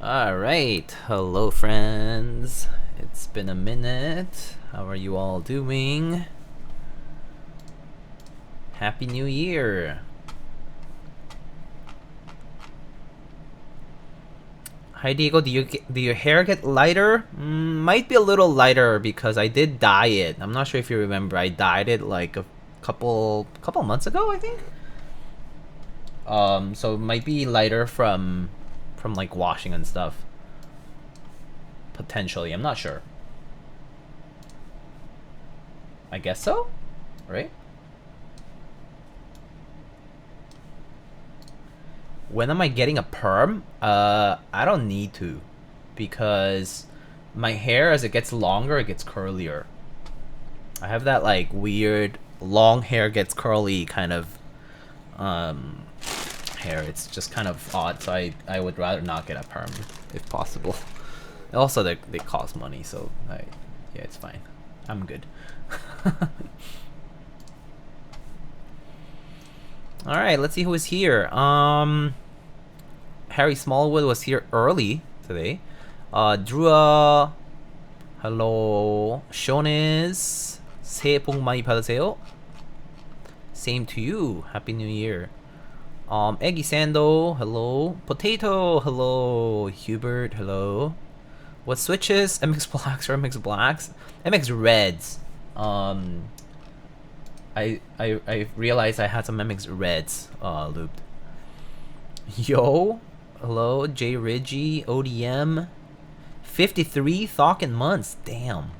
Alright, hello friends. It's been a minute. How are you all doing? Happy New Year! Hi Diego, do your hair get lighter? Might be a little lighter because I did dye it. I'm not sure if you remember. I dyed it like a couple months ago, I think. So it might be lighter from like washing and stuff. Potentially, I'm not sure. I guess so, right? When am I getting a perm? I don't need to, because my hair, as it gets longer, it gets curlier. I have that like weird long hair gets curly kind of hair. It's just kind of odd, so I would rather not get a perm if possible. Also, they cost money, so yeah, it's fine. I'm good. All right, let's see who is here. Harry Smallwood was here early today. Drua, hello. Shones, 새해 복 많이 받으세요. Same to you. Happy New Year. Eggy Sando, hello. Potato, hello. Hubert, hello. What switches? MX Blacks or MX Blacks? MX Reds. I realized I had some MX Reds looped. Yo, hello, J Ridgy, ODM, 53 Thawkin months. Damn.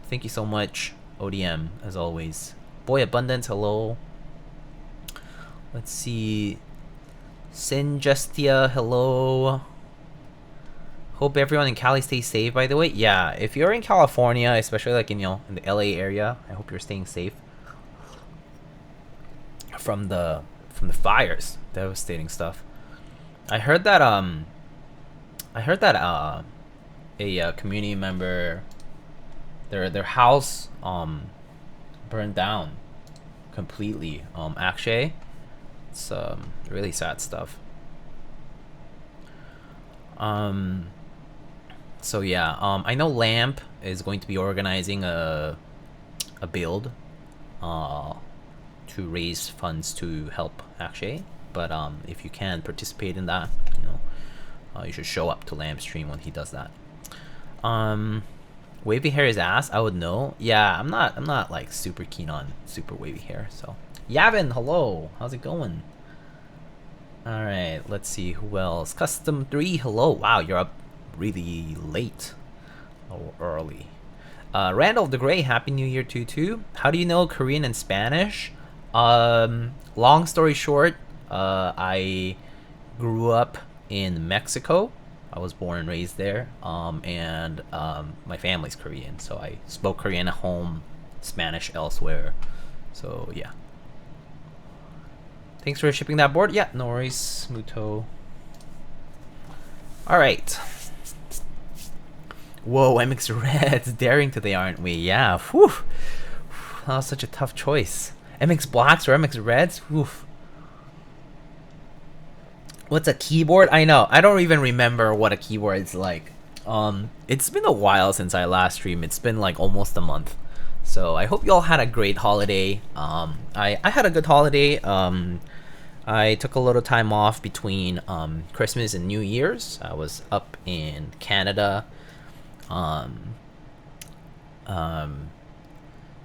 Thank you so much, ODM, as always. Boy Abundance, hello. Let's see. Sinjustia, hello. Hope everyone in Cali stays safe, by the way. Yeah, if you're in California, especially like in in the LA area, I hope you're staying safe from the fires, devastating stuff. I heard that a community member, their house burned down completely. Actually, it's really sad stuff. So yeah, I know Lamp is going to be organizing a build to raise funds to help Akshay, but if you can participate in that, you should show up to Lamp stream when he does that. Wavy hair is ass. I would know. Yeah, I'm not like super keen on super wavy hair. So Yavin, hello, how's it going? All right, let's see who else. Custom 3, hello. Wow, you're up really late or early. Randall the Grey, happy New Year to you too. How do you know Korean and Spanish? Long story short, I grew up in Mexico. I was born and raised there, and my family's Korean, so I spoke Korean at home, Spanish elsewhere. So yeah. Thanks for shipping that board. Yeah, no worries, Muto. All right. Whoa, MX Reds, daring today, aren't we? Yeah. Whew. That was such a tough choice. MX Blacks or MX Reds? Whew. What's a keyboard? I know. I don't even remember what a keyboard is like. It's been a while since I last streamed. It's been like almost a month. So I hope you all had a great holiday. I had a good holiday. I took a little time off between Christmas and New Year's. I was up in Canada,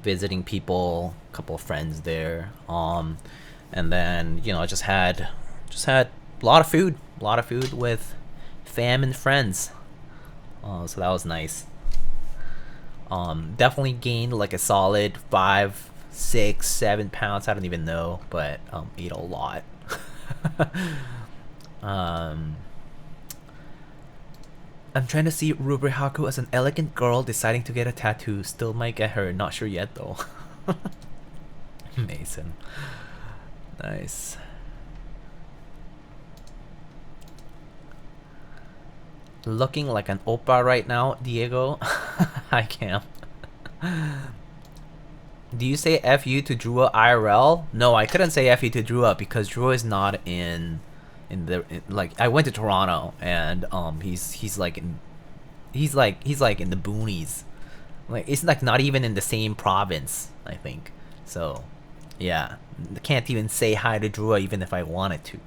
visiting people, a couple of friends there, and then I just had a lot of food with fam and friends. So that was nice. Definitely gained like a solid 5, 6, 7 pounds. I don't even know, but ate a lot. I'm trying to see Rubri Haku as an elegant girl deciding to get a tattoo. Still might get her. Not sure yet though. Mason. Nice. Looking like an oppa right now, Diego. I can't. Do you say F you to Drua IRL? No, I couldn't say F you to Drua because Drua is not in like I went to Toronto, and he's like in the boonies. Like it's like not even in the same province, I think. So yeah, can't even say hi to Drew even if I wanted to.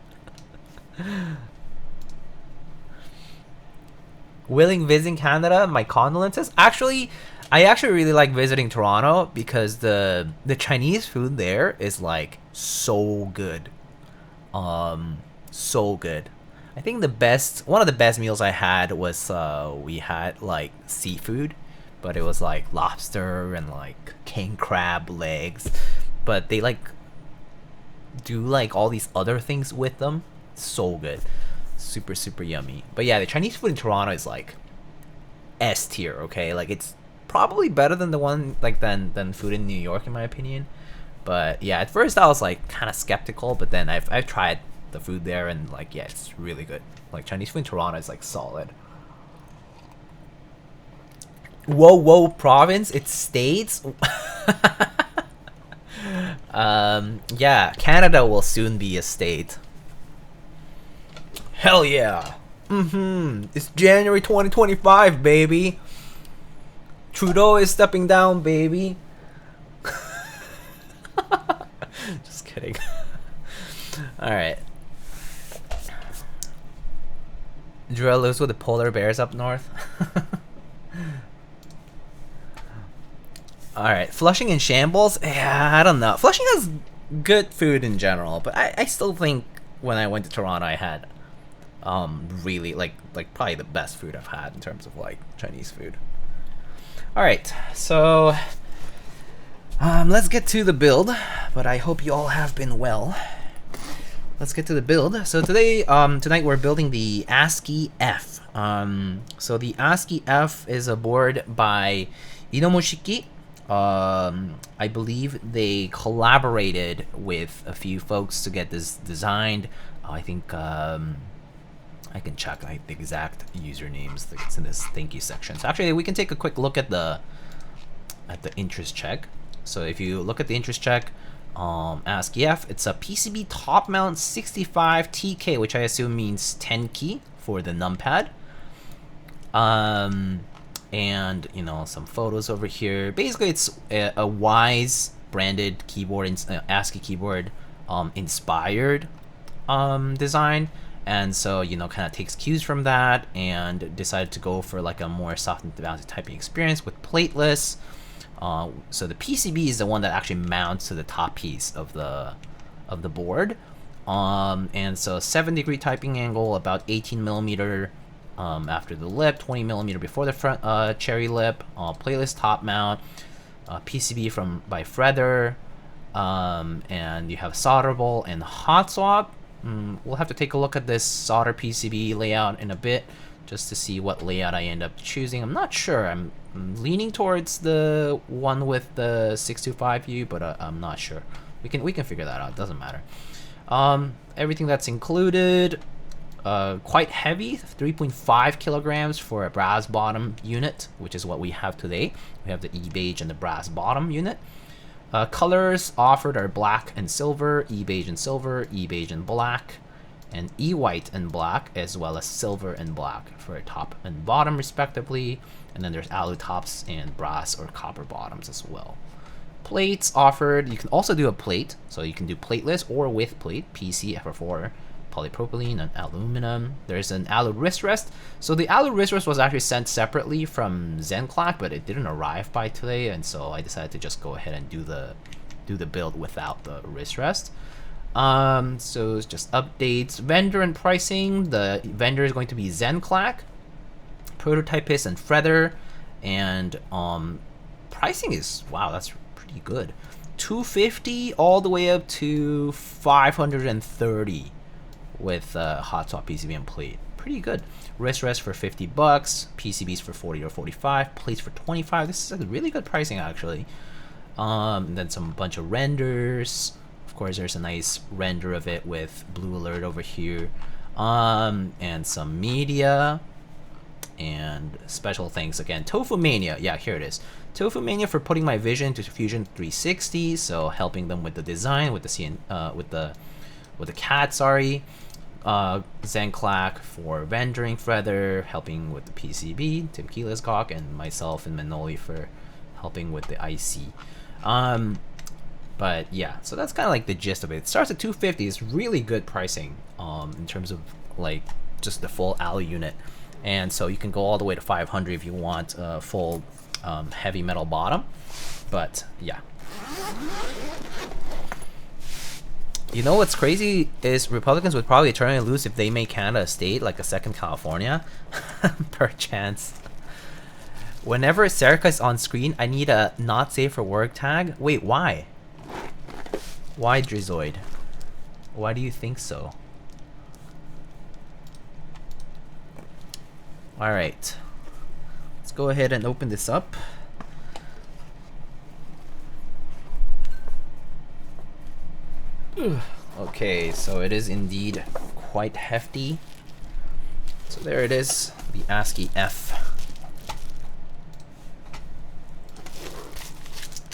Willing visiting Canada, my condolences. Actually, I actually really like visiting Toronto because the Chinese food there is like so good. So good. I think one of the best meals I had was we had like seafood, but it was like lobster and like king crab legs, but they like do like all these other things with them. So good. Super super yummy. But yeah, the Chinese food in Toronto is like S tier, okay? Like it's probably better than the one like than food in New York in my opinion. But yeah, at first I was like kind of skeptical, but then I've tried the food there and like yeah, it's really good. Like Chinese food in Toronto is like solid. Whoa province, it's states. Yeah, Canada will soon be a state. Hell yeah. It's January 2025, baby. Trudeau is stepping down, baby. Just kidding. Alright. Drew lives with the polar bears up north. Alright, Flushing in shambles? Yeah, I don't know. Flushing has good food in general, but I still think when I went to Toronto I had really like probably the best food I've had in terms of like Chinese food. Alright, so let's get to the build, but I hope you all have been well. Let's get to the build. So today, tonight we're building the ASCII-F. So the ASCII-F is a board by Enomooshikey. I believe they collaborated with a few folks to get this designed. I think I can check the exact usernames that's in this thank you section. So actually, we can take a quick look at the interest check. So if you look at the interest check, ASCII-F, it's a PCB top mount 65 TK, which I assume means 10 key for the numpad. And you know, some photos over here. Basically, it's a Wise branded keyboard, ASCII keyboard inspired design. And so, you know, kind of takes cues from that and decided to go for like a more soft and bouncy typing experience with plateless. So the PCB is the one that actually mounts to the top piece of the board. And so 7-degree typing angle, about 18 millimeter after the lip, 20 millimeter before the front cherry lip. Plateless top mount, PCB by Feather, and you have solderable and hot swap. We'll have to take a look at this solder PCB layout in a bit just to see what layout I end up choosing. I'm not sure. I'm leaning towards the one with the 625U, but I'm not sure. We can figure that out. It doesn't matter. Everything that's included, quite heavy, 3.5 kilograms for a brass bottom unit, which is what we have today. We have the e-beige and the brass bottom unit. Colors offered are black and silver, e-beige and silver, e-beige and black, and e-white and black, as well as silver and black for top and bottom respectively. And then there's alu tops and brass or copper bottoms as well. Plates offered, you can also do a plate, so you can do plateless or with plate, PC, FR4, polypropylene, and aluminum. There's an alu wrist rest. So the alu wrist rest was actually sent separately from Zenclack, but it didn't arrive by today, and so I decided to just go ahead and do the build without the wrist rest. So it's just updates, vendor and pricing. The vendor is going to be Zenclack, Prototypist, and Feather, and pricing is, wow, that's pretty good. 250 all the way up to 530 with hot swap PCB and plate. Pretty good. Wrist rest for $50, PCBs for 40 or 45, plates for 25. This is a really good pricing actually. And then some bunch of renders. Of course, there's a nice render of it with blue alert over here. And some media. And special thanks again, Tofu Mania. Yeah, here it is. Tofu Mania for putting my vision to Fusion 360. So helping them with the design, with the cat. Sorry. Zenclack for rendering Feather, helping with the PCB, Tim Keylesscock, and myself and Manoli for helping with the IC. But yeah, so that's kind of like the gist of it. It starts at 250. It's really good pricing in terms of like just the full Alley unit, and so you can go all the way to 500 if you want a full heavy metal bottom. But yeah. You know what's crazy is Republicans would probably eternally lose if they made Canada a state, like a second California. Perchance. Whenever Serica is on screen, I need a not safe for work tag. Wait, why? Why, Drizoid? Why do you think so? Alright. Let's go ahead and open this up. Okay, so it is indeed quite hefty. So there it is, the ASCII-F.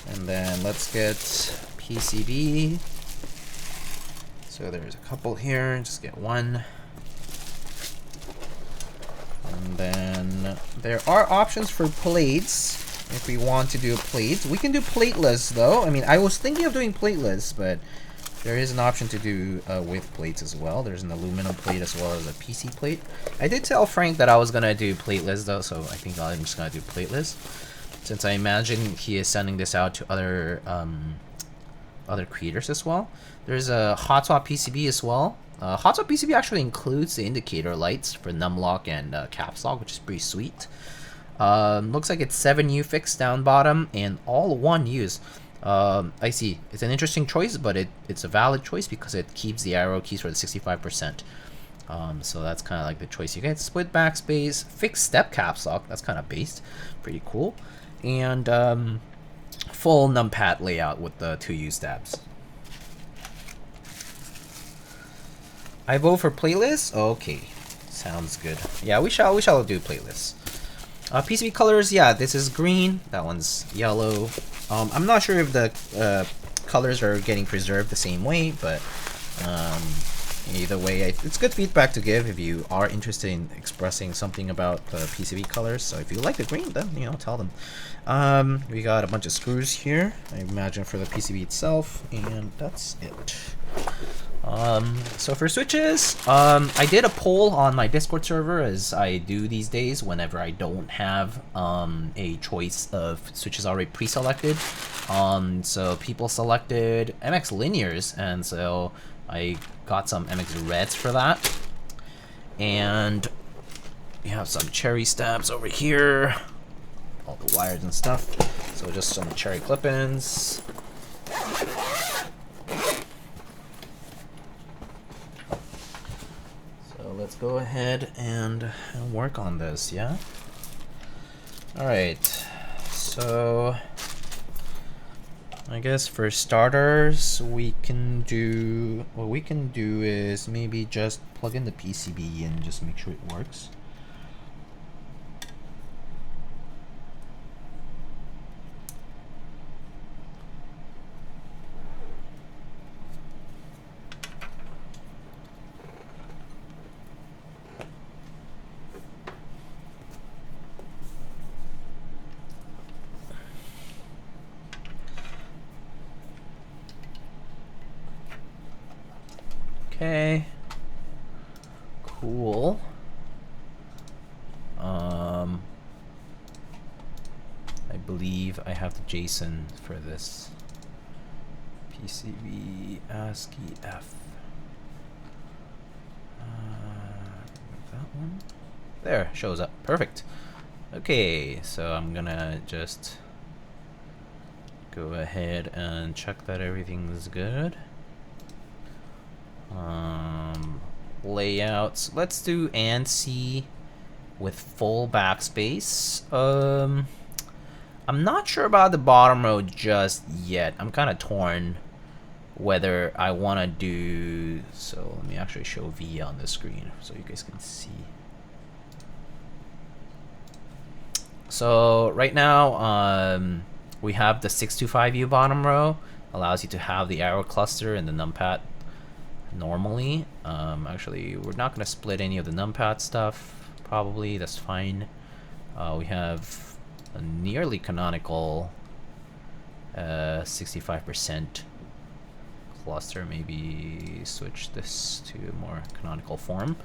And then let's get PCB. So there's a couple here, just get one. And then there are options for plates if we want to do plates. We can do plateless though. I mean, I was thinking of doing plateless, but there is an option to do with plates as well. There's an aluminum plate as well as a PC plate. I did tell Frank that I was gonna do plateless though, so I think I'm just gonna do plateless, since I imagine he is sending this out to other creators as well. There's a hot swap PCB as well. Hot swap PCB actually includes the indicator lights for numlock and caps lock, which is pretty sweet. Looks like it's 7U fixed down bottom and all 1Us. I see. It's an interesting choice, but it's a valid choice because it keeps the arrow keys for the 65%. So that's kind of like the choice you get. Split backspace, fixed step caps lock. That's kind of based. Pretty cool. And full numpad layout with the 2U stabs. I vote for playlist. Okay, sounds good. Yeah, we shall do playlists. PCB colors. Yeah, this is green. That one's yellow. I'm not sure if the colors are getting preserved the same way, but either way, it's good feedback to give if you are interested in expressing something about the PCB colors. So if you like the green, then tell them. We got a bunch of screws here, I imagine, for the PCB itself, and that's it. So for switches, I did a poll on my Discord server, as I do these days whenever I don't have a choice of switches already pre-selected. So people selected MX linears, and so I got some MX reds for that. And we have some cherry stabs over here, all the wires and stuff. So just some cherry clip-ins. Let's go ahead and work on this, yeah? Alright, so I guess for starters, what we can do is maybe just plug in the PCB and just make sure it works. Okay, cool. I believe I have the JSON for this. PCB ASCII-F. That one. There, shows up. Perfect. Okay, so I'm gonna just go ahead and check that everything's good. Layouts. Let's do ANSI with full backspace. I'm not sure about the bottom row just yet. I'm kind of torn whether I want to do. So let me actually show V on the screen so you guys can see. So right now, we have the 625U bottom row. Allows you to have the arrow cluster and the numpad normally. Actually, we're not gonna split any of the numpad stuff. Probably that's fine. We have a nearly canonical 65% cluster. Maybe switch this to a more canonical form.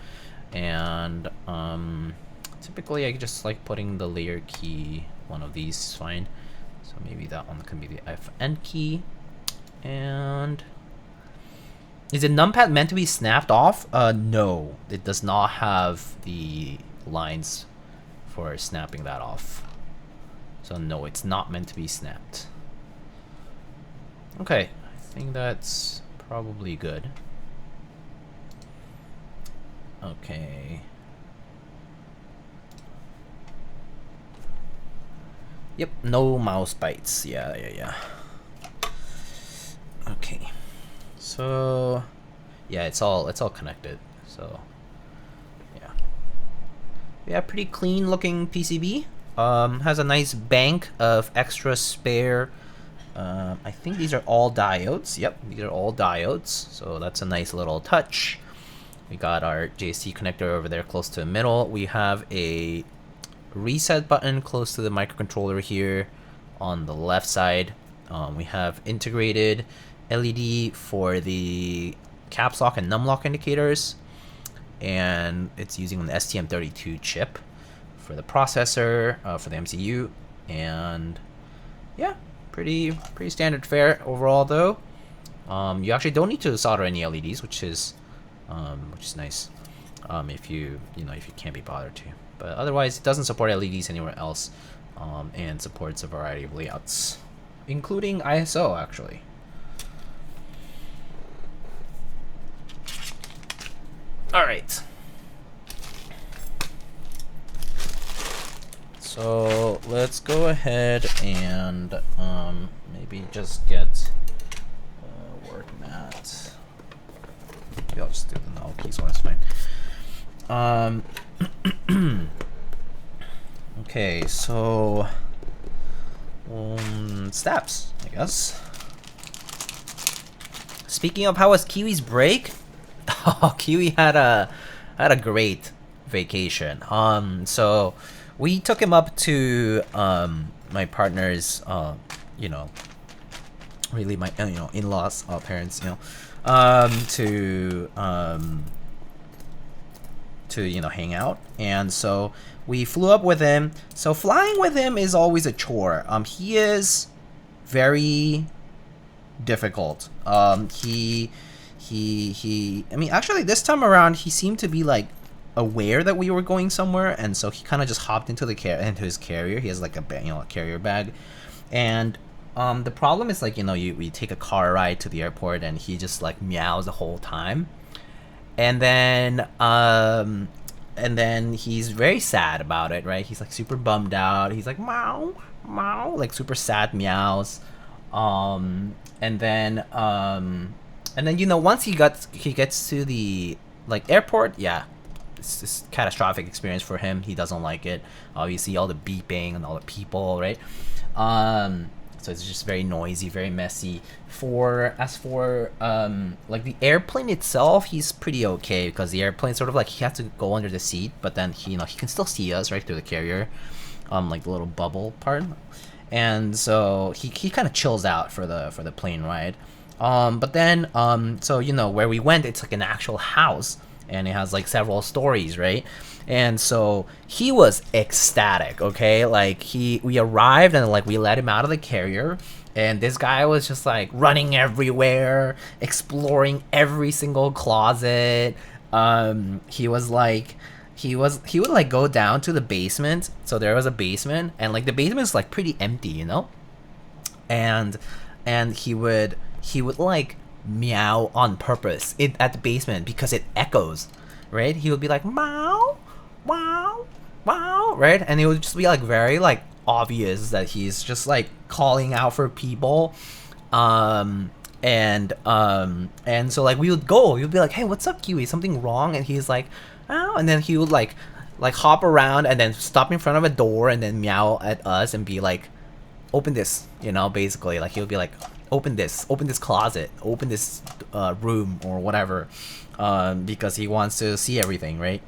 And typically I just like putting the layer key, one of these is fine. So maybe that one can be the FN key. And is the numpad meant to be snapped off? No, it does not have the lines for snapping that off. So no, it's not meant to be snapped. Okay, I think that's probably good. Okay. Yep, no mouse bites. Yeah. Okay. So yeah, it's all connected. So yeah, pretty clean looking PCB. Has a nice bank of extra spare. I think these are all diodes. Yep, these are all diodes. So that's a nice little touch. We got our JC connector over there close to the middle. We have a reset button close to the microcontroller here on the left side. We have integrated LED for the caps lock and num lock indicators, and it's using an STM32 chip for the processor, for the MCU, and yeah, pretty standard fare overall though. You actually don't need to solder any LEDs, which is nice. If you can't be bothered to. But otherwise, it doesn't support LEDs anywhere else, and supports a variety of layouts, including ISO actually. All right. So let's go ahead and maybe just get a work mat. Maybe I'll just do the null keys one, it's fine. Okay, so steps, I guess. Speaking of, how was Kiwi's break? Oh, Kiwi had a great vacation. So we took him up to my partner's really my in-laws, parents, to hang out. And so we flew up with him. So flying with him is always a chore. He is very difficult. I mean, actually this time around he seemed to be like aware that we were going somewhere, and so he kind of just hopped into his carrier. He has like a carrier bag. And the problem is, like, we take a car ride to the airport and he just like meows the whole time. And then he's very sad about it, right? He's like super bummed out. He's like meow, meow, like super sad meows. And then once he gets to the airport, yeah, it's this catastrophic experience for him. He doesn't like it. Obviously, all the beeping and all the people, right? So it's just very noisy, very messy. As for the airplane itself, he's pretty okay, because the airplane sort of like he has to go under the seat, but then he can still see us right through the carrier, like the little bubble part, and so he kind of chills out for the plane ride. But then so where we went, it's like an actual house, and it has like several stories, right? And so he was ecstatic, okay? Like we arrived and like we let him out of the carrier, and this guy was just like running everywhere, exploring every single closet. He would like go down to the basement. So there was a basement, and like the basement is like pretty empty, and he would like meow on purpose at the basement because it echoes, right? He would be like meow, wow, wow, right? And it would just be like very like obvious that he's just like calling out for people. And so like we would be like, hey, what's up, Kiwi? Something wrong? And he's like, oh, and then he would like hop around and then stop in front of a door and then meow at us and be like, open this, basically. Like he would be like, open this closet, open this room or whatever, because he wants to see everything, right?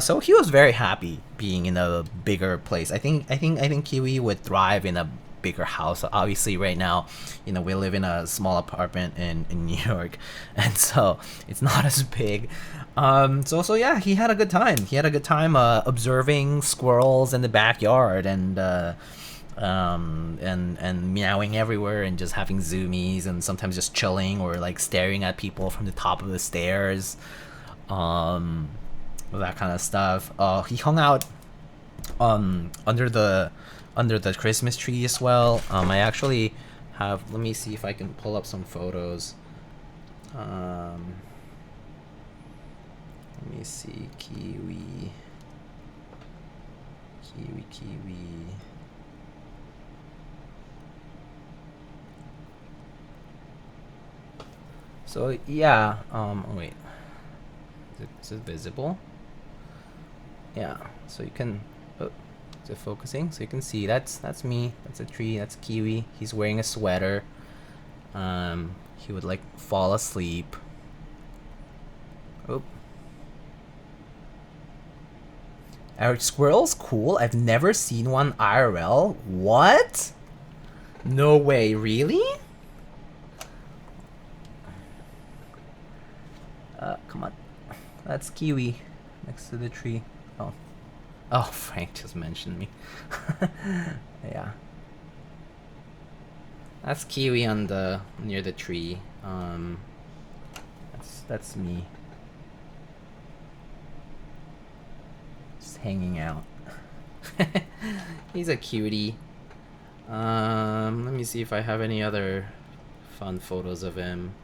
So he was very happy being in a bigger place. I think Kiwi would thrive in a bigger house. Obviously right now, you know, we live in a small apartment in New York, and so it's not as big. So yeah, he had a good time. He had a good time observing squirrels in the backyard and meowing everywhere and just having zoomies and sometimes just chilling or like staring at people from the top of the stairs. That kind of stuff. He hung out under the Christmas tree as well. I actually have, let me see if I can pull up some photos. Let me see. Kiwi. So yeah, wait, is it visible? Yeah, so you can, oh, is it focusing? So you can see that's me, that's a tree, that's Kiwi. He's wearing a sweater. He would like fall asleep. Oh. Are squirrels cool? I've never seen one IRL. What? No way, really? Come on. That's Kiwi next to the tree. Oh, Frank just mentioned me. Yeah. That's Kiwi on the near the tree. That's me. Just hanging out. He's a cutie. Let me see if I have any other fun photos of him.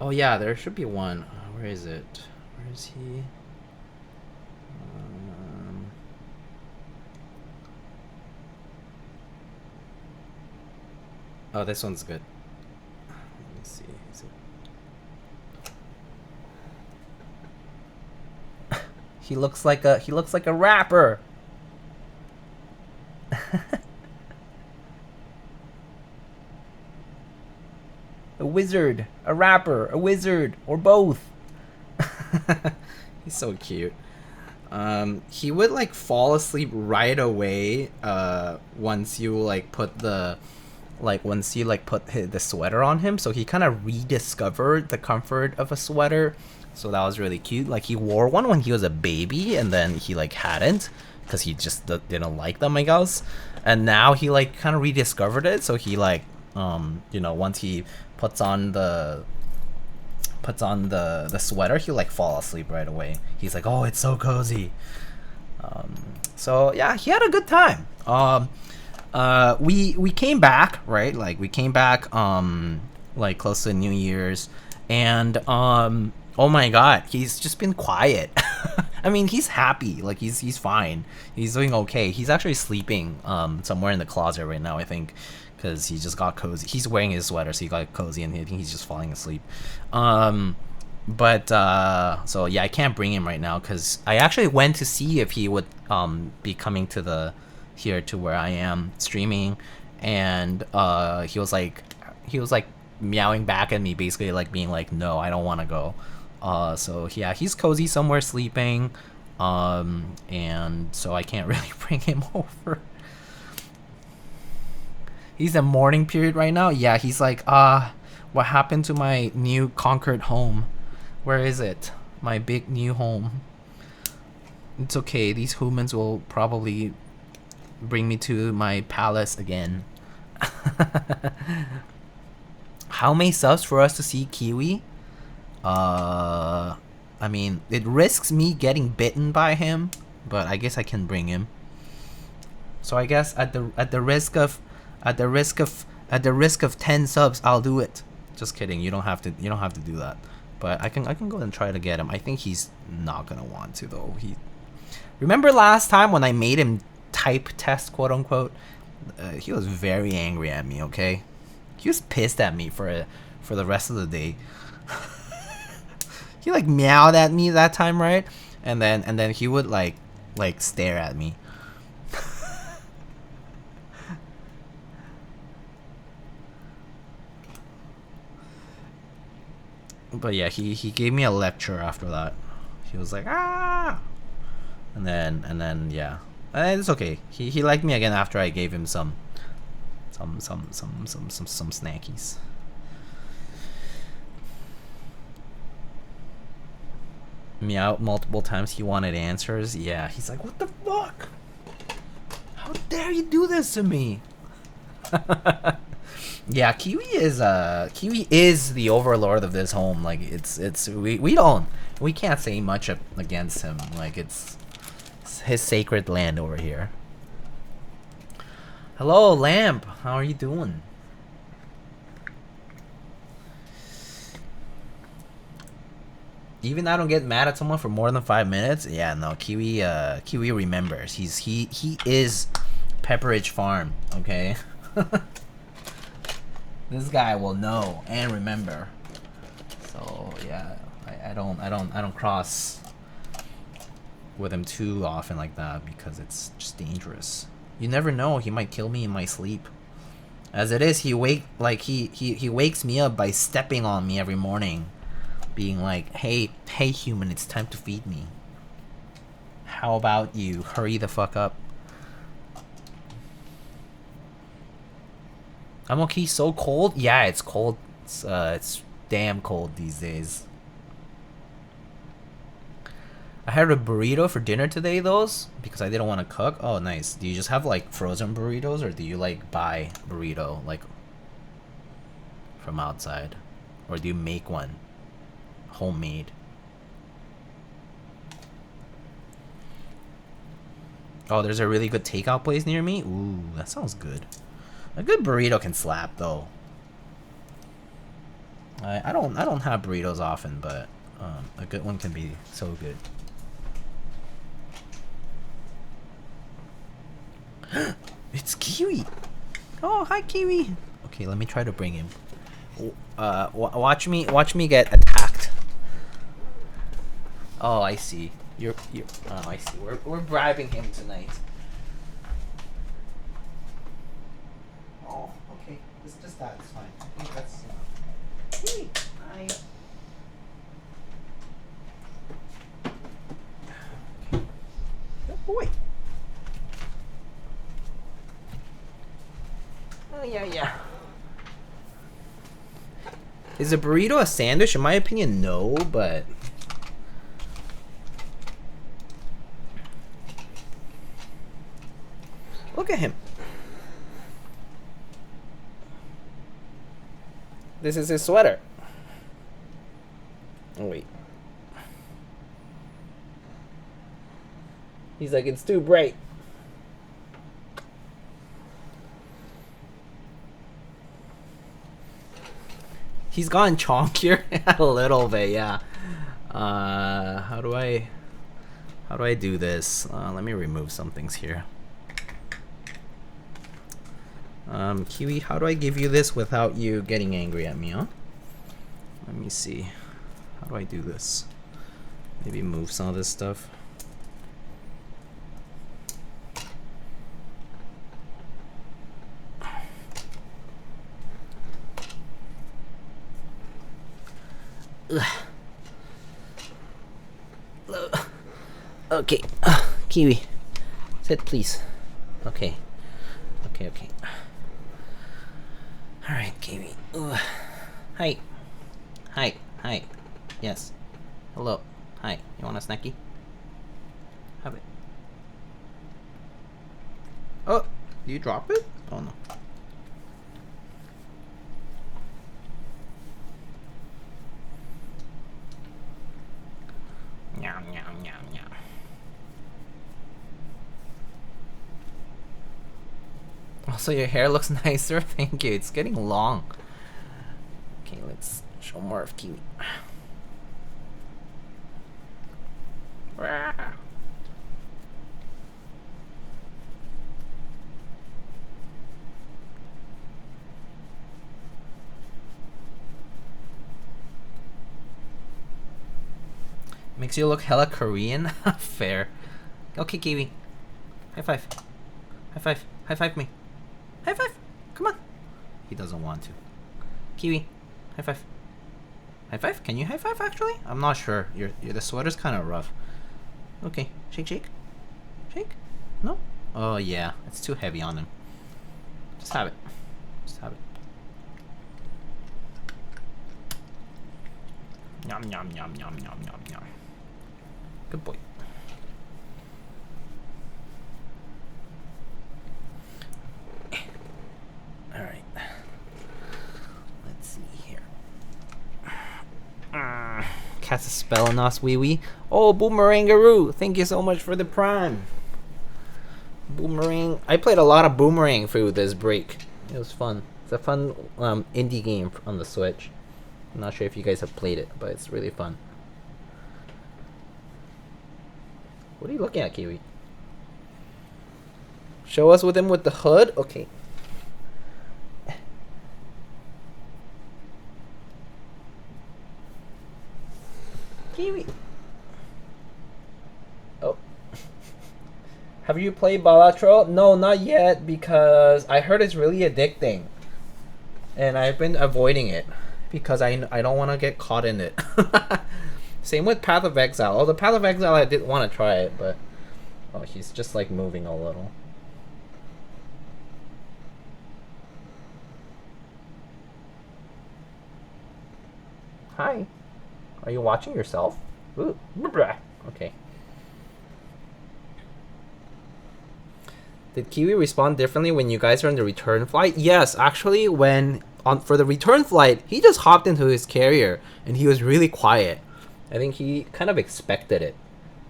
Oh yeah, there should be one. Where is it? Where is he? Oh, this one's good. Let me see. Is it... he looks like a rapper. A wizard, a rapper, a wizard, or both. He's so cute. He would like fall asleep right away once you like put the sweater on him. So he kind of rediscovered the comfort of a sweater. So that was really cute. Like he wore one when he was a baby, and then he like hadn't because he just didn't like them, I guess. And now he like kind of rediscovered it. So he like you know, once he puts on the sweater, he'll like fall asleep right away. He's like, oh, it's so cozy. So yeah, he had a good time. We came back, right? Like we came back like close to New Year's, and oh my god, he's just been quiet. I mean, he's happy, like he's fine, he's doing okay. He's actually sleeping somewhere in the closet right now, I think, because he just got cozy. He's wearing his sweater, so he got cozy, and I think he's just falling asleep. But so yeah, I can't bring him right now because I actually went to see if he would be coming to here to where I am streaming, and he was like meowing back at me, basically like being like, no, I don't want to go. So yeah, he's cozy somewhere sleeping, and so I can't really bring him over. He's in mourning period right now. Yeah, he's like, what happened to my new conquered home? Where is it? My big new home. It's okay, these humans will probably bring me to my palace again. How many subs for us to see Kiwi? I mean, it risks me getting bitten by him, but I guess I can bring him. So I guess at the risk of 10 subs, I'll do it. Just kidding. You don't have to do that. But I can go and try to get him. I think he's not gonna want to though. Remember last time when I made him type test, quote unquote? He was very angry at me. Okay, he was pissed at me for the rest of the day. He like meowed at me that time, right? And then he would like stare at me. But yeah, he gave me a lecture after that. He was like, ah, and then yeah, it's okay. He liked me again after I gave him some snackies. Meow multiple times. He wanted answers. Yeah, he's like, what the fuck? How dare you do this to me? Yeah, Kiwi is the overlord of this home. Like we can't say much against him. Like it's his sacred land over here. Hello, Lamp. How are you doing? Even I don't get mad at someone for more than 5 minutes. Yeah, no, Kiwi remembers. He is Pepperidge Farm. Okay. This guy will know and remember. So yeah, I don't cross with him too often like that because it's just dangerous. You never know, he might kill me in my sleep. As it is, he wakes me up by stepping on me every morning, being like, hey human, it's time to feed me. How about you hurry the fuck up? I'm okay. So cold? Yeah, it's cold. It's damn cold these days. I had a burrito for dinner today, because I didn't want to cook. Oh, nice. Do you just have like frozen burritos, or do you like buy burrito like from outside, or do you make one homemade? Oh, there's a really good takeout place near me. Ooh, that sounds good. A good burrito can slap though. I don't have burritos often, but a good one can be so good. It's Kiwi. Oh, hi Kiwi. Okay, let me try to bring him. Watch me get attacked. Oh, I see. You're. Oh, I see. We're bribing him tonight. Oh, okay. It's just that. It's fine. I think that's enough. Kiwi, hi. Okay. Good boy. Oh yeah. Is a burrito a sandwich? In my opinion, no, but look at him. This is his sweater. Oh wait. He's like, it's too bright. He's gone chonkier a little bit, yeah. How do I do this? Let me remove some things here. Kiwi, how do I give you this without you getting angry at me, huh? Let me see. How do I do this? Maybe move some of this stuff. Okay, Kiwi, sit please. Okay. All right, Kiwi. Hi. Yes. Hello. Hi. You want a snacky? Have it. Oh, do you drop it? Oh no. Meow. Also, your hair looks nicer. Thank you. It's getting long. Okay, let's show more of Kiwi. Makes you look hella Korean. Fair. Okay, Kiwi. High five. High five. High five me. High five. Come on. He doesn't want to. Kiwi. High five. High five? Can you high five actually? I'm not sure. The sweater's kind of rough. Okay, shake, shake, shake. No? Oh yeah, it's too heavy on him. Just have it. Just have it. Yum yum yum yum yum yum yum. Good boy. All right. Let's see here. Cast a spell on us, wee wee. Oh, Boomerangaroo! Thank you so much for the prime. Boomerang. I played a lot of Boomerang through this break. It was fun. It's a fun indie game on the Switch. I'm not sure if you guys have played it, but it's really fun. What are you looking at, Kiwi? Show us with him with the hood? Okay. Kiwi. Oh. Have you played Balatro? No, not yet, because I heard it's really addicting. And I've been avoiding it. Because I don't want to get caught in it. Same with Path of Exile. Oh, the Path of Exile, I did want to try it, but... Oh, he's just like moving a little. Hi. Are you watching yourself? Ooh. Okay. Did Kiwi respond differently when you guys are on the return flight? Yes, actually, when... for the return flight, he just hopped into his carrier and he was really quiet. I think he kind of expected it.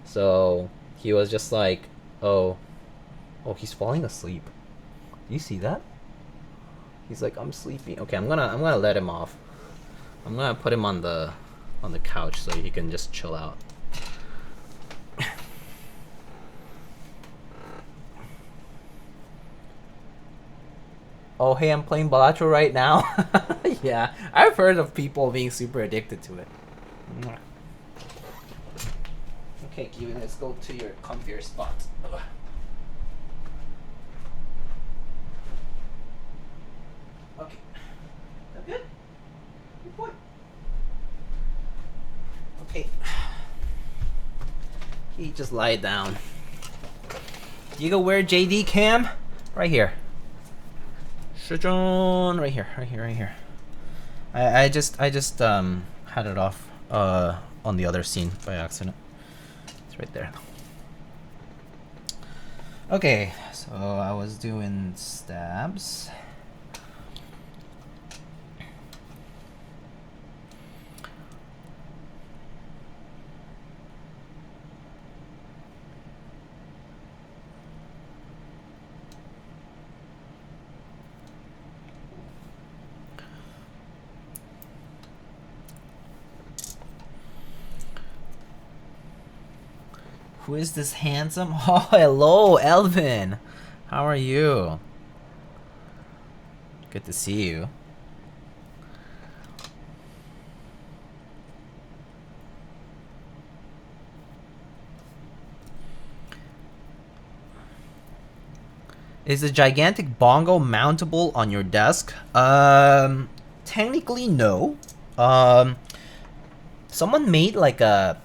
So he was just like, oh, he's falling asleep. Do you see that? He's like, I'm sleepy. Okay, I'm gonna let him off. I'm gonna put him on the couch so he can just chill out. Oh, hey, I'm playing Balatro right now. Yeah, I've heard of people being super addicted to it. Okay, Kiwi, let's go to your comfier spot. Okay. That good? Good boy. Okay. He just lie down. You go where, JD Cam? Right here. Right here, right here, right here. I just had it off on the other scene by accident. It's right there. Okay, so I was doing stabs. Who is this handsome? Oh, hello, Elvin. How are you? Good to see you. Is a gigantic bongo mountable on your desk? Technically no. Someone made like a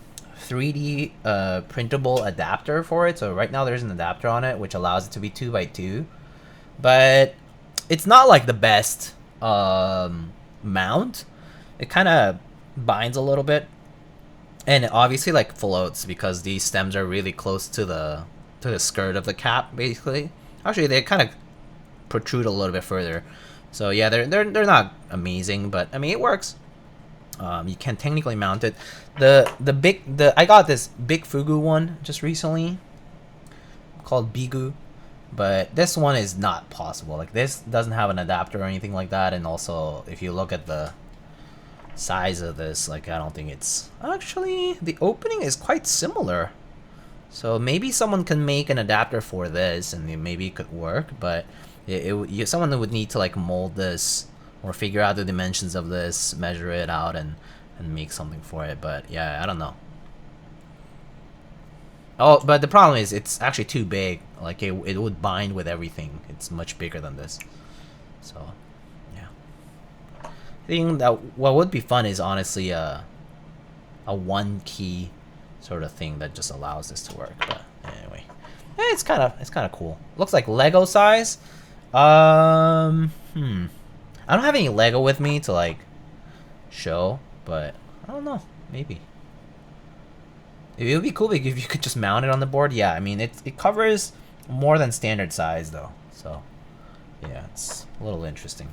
3D printable adapter for it, so right now there's an adapter on it which allows it to be 2x2, but it's not like the best mount. It kind of binds a little bit, and it obviously like floats because these stems are really close to the skirt of the cap. Basically, actually they kind of protrude a little bit further, so yeah, they're not amazing, but I mean it works. You can technically mount it. I got this big Fugu one just recently called Bigu, but this one is not possible. Like this doesn't have an adapter or anything like that, and also if you look at the size of this, like I don't think it's actually, the opening is quite similar. So maybe someone can make an adapter for this and maybe it could work, but someone would need to like mold this or figure out the dimensions of this, measure it out, and make something for it. But yeah, I don't know. Oh, but the problem is it's actually too big. Like it would bind with everything. It's much bigger than this. So, yeah. I think that what would be fun is honestly a one key sort of thing that just allows this to work. But anyway, it's kind of cool. Looks like Lego size. I don't have any Lego with me to like show, but I don't know. Maybe it would be cool if you could just mount it on the board. Yeah, I mean it covers more than standard size though, so yeah, it's a little interesting.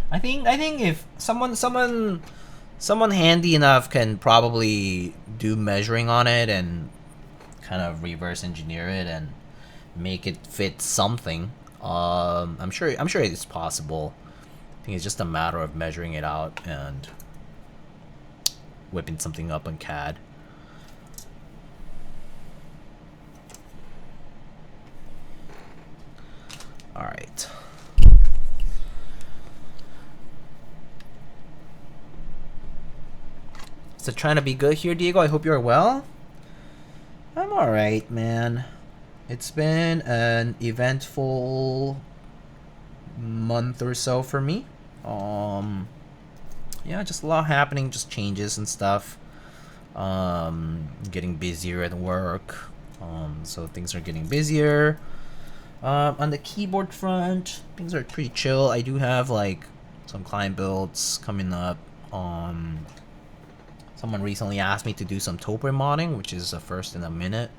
I think if someone handy enough can probably do measuring on it and kind of reverse engineer it and make it fit something. I'm sure it's possible. I think it's just a matter of measuring it out and whipping something up on CAD. All right. So trying to be good here, Diego. I hope you're well. I'm all right, man. It's been an eventful month or so for me. Yeah, just a lot happening, just changes and stuff. Getting busier at work. So things are getting busier. On the keyboard front, things are pretty chill. I do have like some client builds coming up. Someone recently asked me to do some toper modding, which is a first in a minute.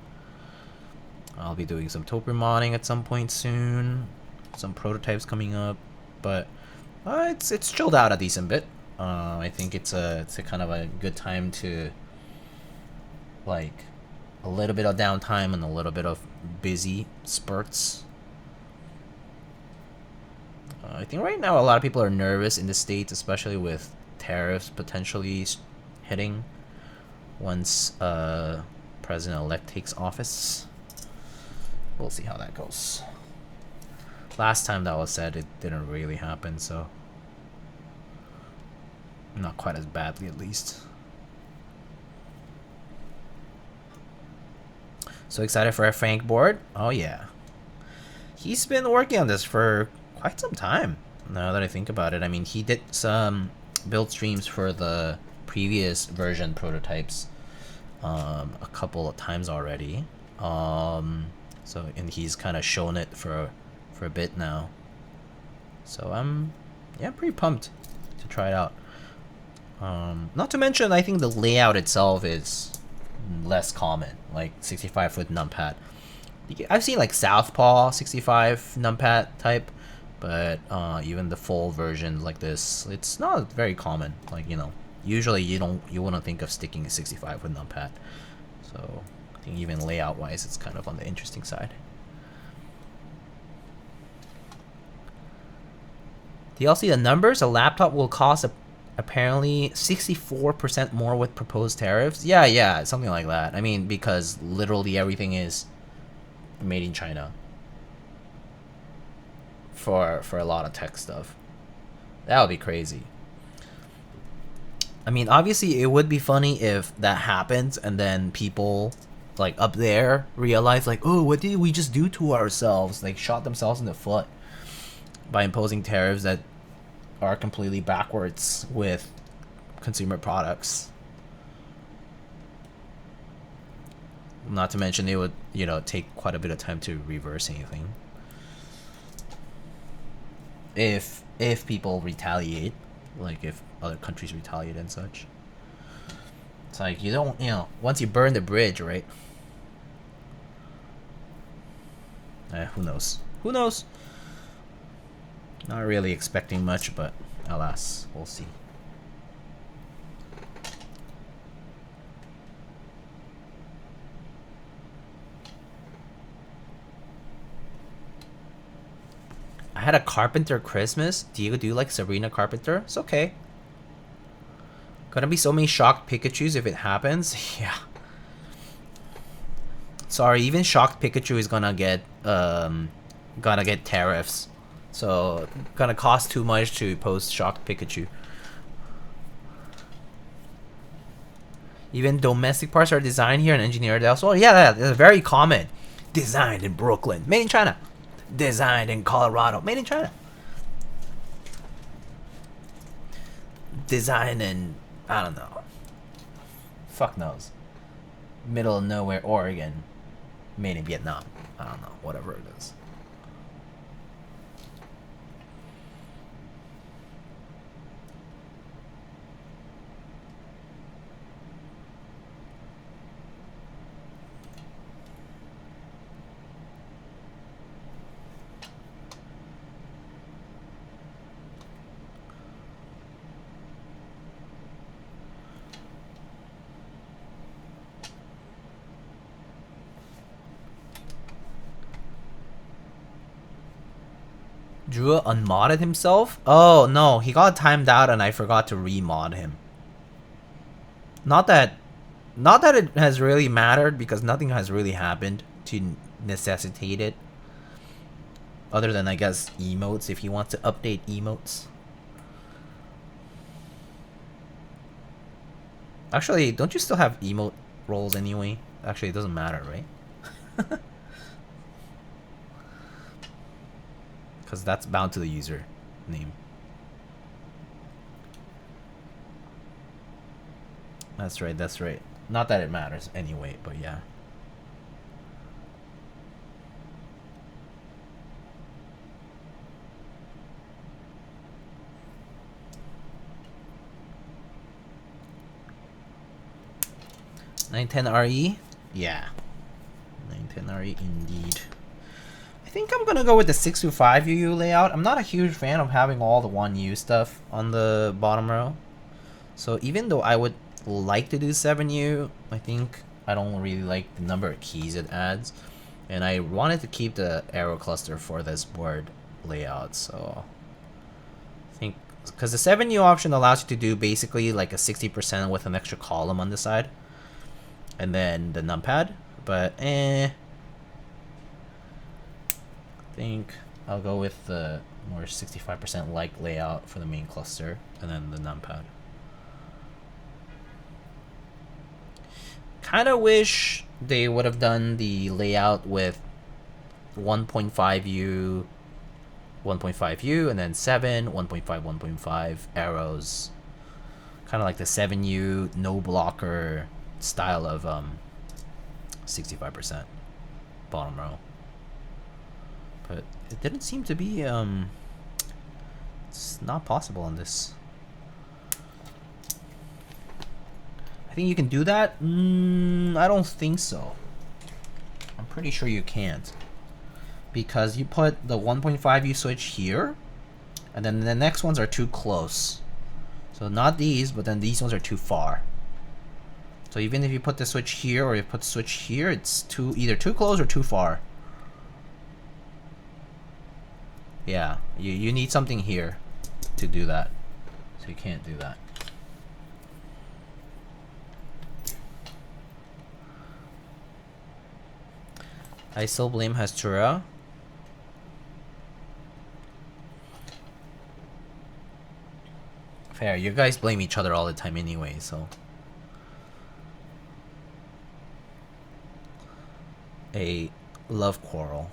I'll be doing some toper modding at some point soon. Some prototypes coming up, but it's chilled out a decent bit. I think it's a kind of a good time to like a little bit of downtime and a little bit of busy spurts. I think right now a lot of people are nervous in the States, especially with tariffs potentially hitting once President-elect takes office. We'll see how that goes. Last time that was said, it didn't really happen, so not quite as badly at least. So excited for a Frank board. Oh yeah, he's been working on this for quite some time now that I think about it. I mean, he did some build streams for the previous version prototypes a couple of times already. So and he's kind of shown it for a bit now. So I'm pretty pumped to try it out. Not to mention, I think the layout itself is less common, like 65-foot numpad. I've seen like Southpaw 65 numpad type, but even the full version like this, it's not very common. Like, you know, usually you wouldn't think of sticking a 65 with numpad. So I think even layout wise, it's kind of on the interesting side. Do y'all see the numbers? A laptop will cost apparently 64% more with proposed tariffs. Yeah, something like that. I mean, because literally everything is made in China for a lot of tech stuff. That would be crazy. I mean, obviously it would be funny if that happens and then people like up there realize like, oh, what did we just do to ourselves? Like shot themselves in the foot by imposing tariffs that are completely backwards with consumer products. Not to mention it would, you know, take quite a bit of time to reverse anything. If people retaliate, like if other countries retaliate and such. It's like you don't, you know, once you burn the bridge, right? Who knows? Who knows? Not really expecting much, but alas, we'll see. I had a Carpenter Christmas. Diego, do you like Sabrina Carpenter? It's okay. Gonna be so many shocked Pikachus if it happens. Yeah. Sorry, even shocked Pikachu is gonna get tariffs. So gonna cost too much to post shocked Pikachu. Even domestic parts are designed here and engineered elsewhere. Yeah, that's very common. Designed in Brooklyn, made in China. Designed in Colorado, made in China. design in, I don't know. Fuck knows. Middle of nowhere, Oregon. Made in Vietnam. I don't know. Whatever it is. Drew unmodded himself? Oh no, he got timed out and I forgot to remod him. Not that it has really mattered because nothing has really happened to necessitate it. Other than I guess emotes if he wants to update emotes. Actually, don't you still have emote roles anyway? Actually, it doesn't matter, right? Because that's bound to the user name. That's right, that's right. Not that it matters anyway, but yeah. $910 RE? Yeah. $910 RE indeed. I think I'm gonna go with the 625 UU layout. I'm not a huge fan of having all the 1U stuff on the bottom row. So even though I would like to do 7U, I think I don't really like the number of keys it adds. And I wanted to keep the arrow cluster for this board layout, so I think because the 7U option allows you to do basically like a 60% with an extra column on the side. And then the numpad, but I think I'll go with the more 65% like layout for the main cluster and then the numpad. Kind of wish they would have done the layout with 1.5U, 1.5U, and then 7, 1.5, 1.5 arrows. Kind of like the 7U no blocker style of 65% bottom row. But it didn't seem to be it's not possible on this. I think you can do that? I don't think so. I'm pretty sure you can't. Because you put the 1.5U switch here, and then the next ones are too close. So not these, but then these ones are too far. So even if you put the switch here or you put the switch here, it's either too close or too far. Yeah, you need something here to do that. So you can't do that. I still blame Hastura. Fair, you guys blame each other all the time anyway, so. A love quarrel.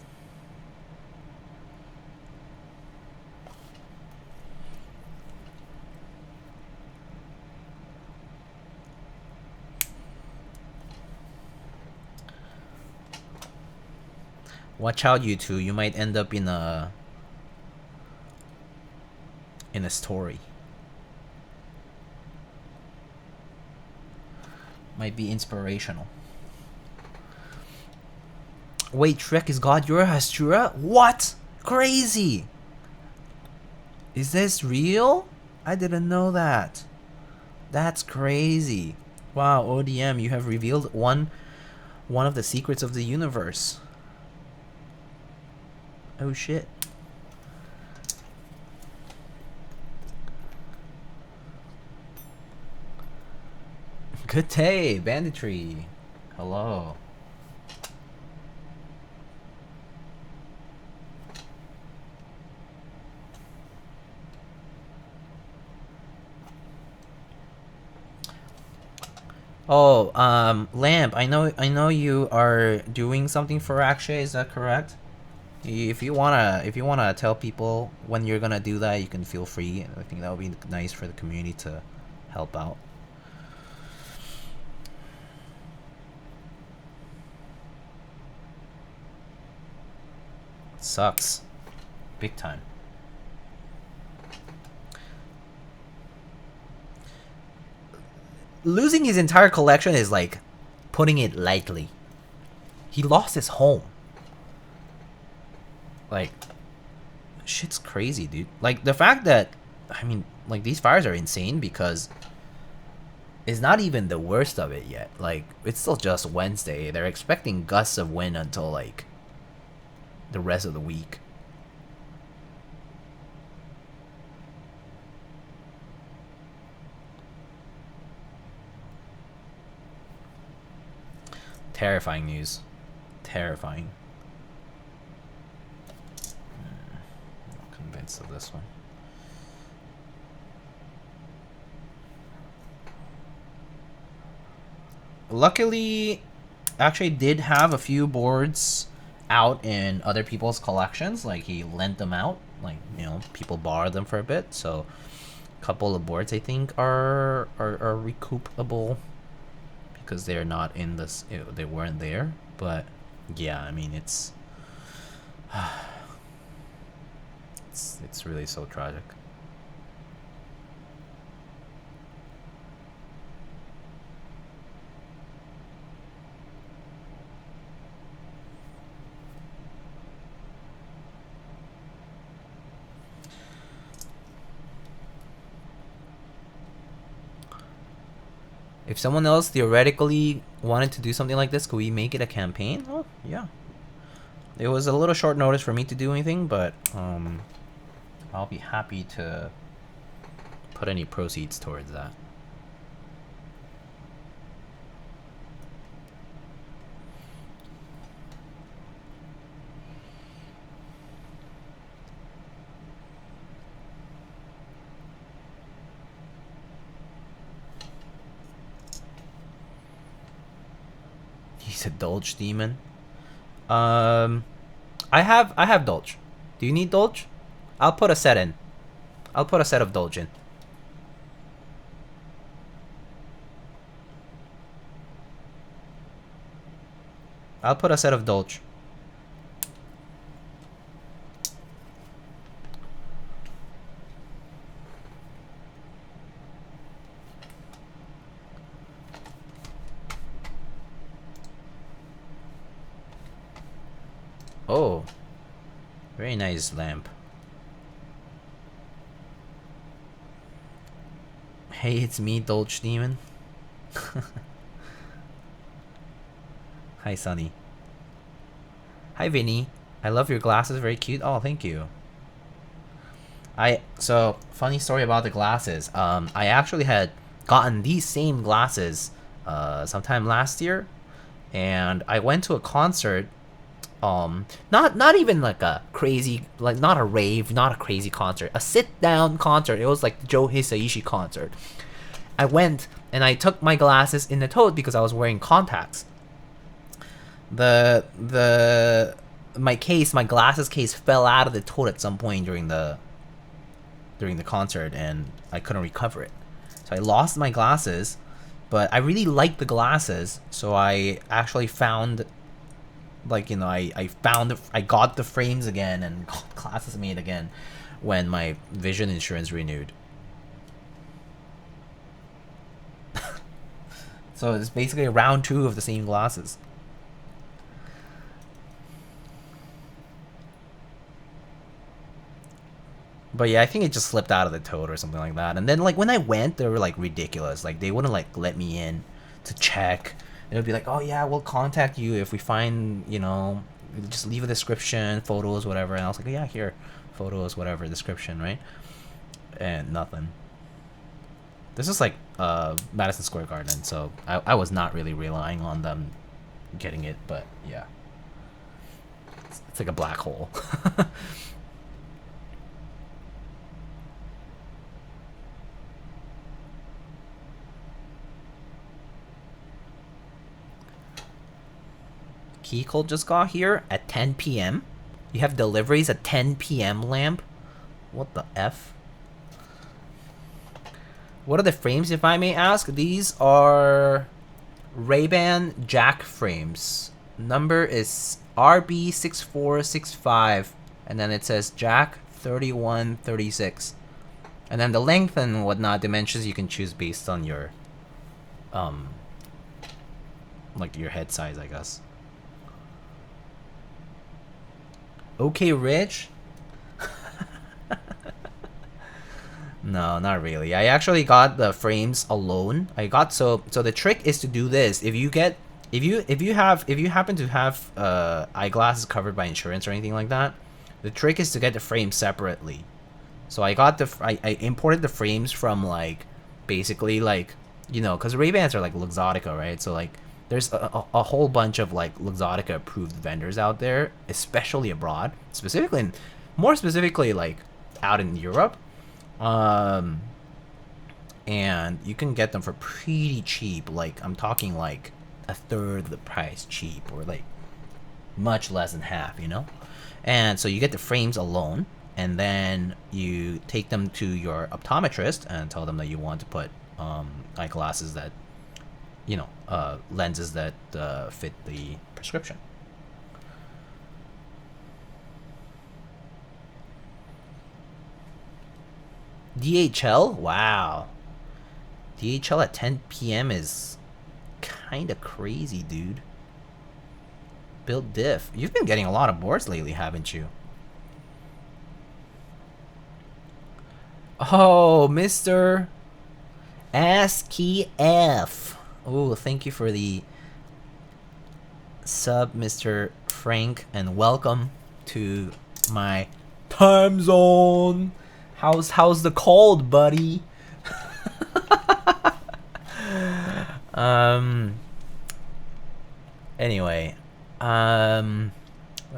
Watch out, you two. You might end up in a story. Might be inspirational. Wait, Shrek is God, you're Hastura? What? Crazy! Is this real? I didn't know that. That's crazy. Wow, ODM, you have revealed one of the secrets of the universe. Oh shit. Good day, banditry. Hello. Oh, Lamp, I know you are doing something for Akshay, is that correct? If you wanna tell people when you're gonna do that, you can feel free. I think that would be nice for the community to help out. Sucks, big time. Losing his entire collection is like putting it lightly. He lost his home. Like, shit's crazy, dude. Like, the fact that, I mean, like, these fires are insane because it's not even the worst of it yet. Like, it's still just Wednesday. They're expecting gusts of wind until, like, the rest of the week. Terrifying news. Terrifying. Not convinced of this one. Luckily, actually did have a few boards out in other people's collections. Like, he lent them out. Like, you know, people borrowed them for a bit. So, a couple of boards, I think, are recoupable. Because they're not in this, they weren't there. But yeah, I mean, it's really so tragic. If someone else theoretically wanted to do something like this, could we make it a campaign? Oh, yeah. It was a little short notice for me to do anything, but I'll be happy to put any proceeds towards that. He's a Dolge demon. I have Dolge. Do you need Dolge? I'll put a set in. I'll put a set of Dolge in. I'll put a set of Dolge. Oh, very nice lamp. Hey, it's me, Dolge Demon. Hi, Sunny. Hi, Vinny. I love your glasses. Very cute. Oh, thank you. So funny story about the glasses. I actually had gotten these same glasses sometime last year, and I went to a concert. Not even like a crazy, like not a rave, not a crazy concert, a sit down concert. It was like the Joe Hisaishi concert. I went and I took my glasses in the tote because I was wearing contacts. My glasses case fell out of the tote at some point during the concert, and I couldn't recover it. So I lost my glasses, but I really liked the glasses, so I actually found, like, you know, I got the frames again and got glasses made again when my vision insurance renewed. So it's basically round 2 of the same glasses. But yeah, I think it just slipped out of the tote or something like that. And then, like, when I went, they were like ridiculous. Like, they wouldn't like let me in to check. It would be like, oh yeah, we'll contact you if we find, you know, just leave a description, photos, whatever. And I was like, oh, yeah, here, photos, whatever, description, right? And nothing. This is like Madison Square Garden, so I was not really relying on them getting it, but yeah. It's like a black hole. Keycode just got here at 10 p.m. You have deliveries at 10 p.m. lamp? What the F? What are the frames, if I may ask? These are Ray-Ban jack frames. Number is RB6465. And then it says jack 3136. And then the length and whatnot, dimensions you can choose based on your like your head size, I guess. Okay, Rich. No, not really. I actually got the frames alone. I got so the trick is to do this. If you happen to have eyeglasses covered by insurance or anything like that, the trick is to get the frames separately. So I got I imported the frames from like basically like, you know, because Ray-Bans are like Luxottica, right? So like there's a whole bunch of like Luxottica approved vendors out there, especially abroad, more specifically like out in Europe. And you can get them for pretty cheap. Like I'm talking like a third of the price cheap, or like much less than half, you know? And so you get the frames alone, and then you take them to your optometrist and tell them that you want to put eyeglasses that, you know, lenses that fit the prescription. DHL? Wow. DHL at 10 p.m. is kind of crazy, dude. Build diff. You've been getting a lot of boards lately, haven't you? Oh, Mr. ASCII-F. Oh, thank you for the sub, Mr. Frank, and welcome to my time zone. How's the cold, buddy? Anyway, let's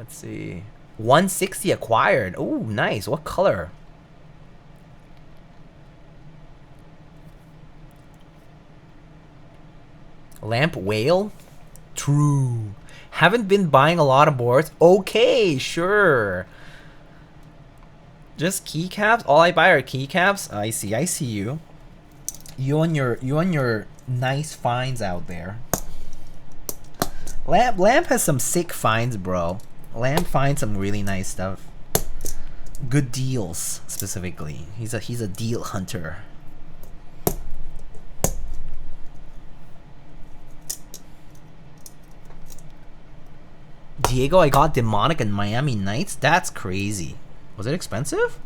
see. 160 acquired. Oh, nice. What color? Lamp whale? True. Haven't been buying a lot of boards. Okay, sure. Just keycaps? All I buy are keycaps? I see you. You and your nice finds out there. Lamp has some sick finds, bro. Lamp finds some really nice stuff. Good deals, specifically. He's a deal hunter. Diego, I got Demonic and Miami Nights? That's crazy. Was it expensive?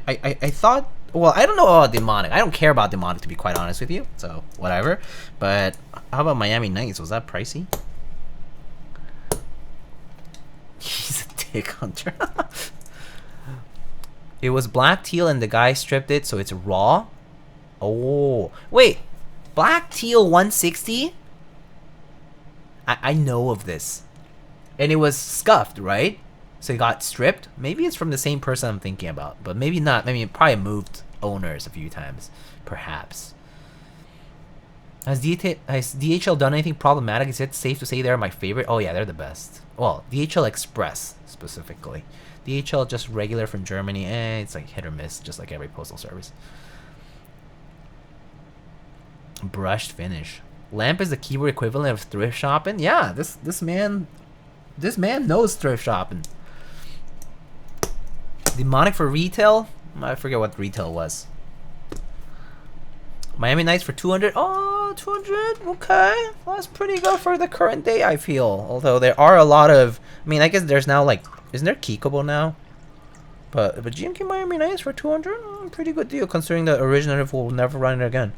I thought... Well, I don't know about Demonic. I don't care about Demonic, to be quite honest with you. So, whatever. But, how about Miami Nights? Was that pricey? He's a dick hunter. It was black teal and the guy stripped it, so it's raw? Oh. Wait. Black teal 160? I know of this. And it was scuffed, right? So it got stripped. Maybe it's from the same person I'm thinking about, but maybe not. Maybe it probably moved owners a few times, perhaps. Has DHL done anything problematic? Is it safe to say they're my favorite? Oh yeah, they're the best. Well, DHL Express specifically. DHL just regular from Germany. It's like hit or miss, just like every postal service. Brushed finish. Lamp is the keyword equivalent of thrift shopping. Yeah, this man knows thrift shopping. Demonic for retail? I forget what retail was. Miami Nights for 200. Oh, 200. Okay, well, that's pretty good for the current day, I feel. Although there are a lot of, I mean, I guess there's now like, isn't there Keycaps now? But GMK Miami Nights for 200, pretty good deal considering the originator will never run it again.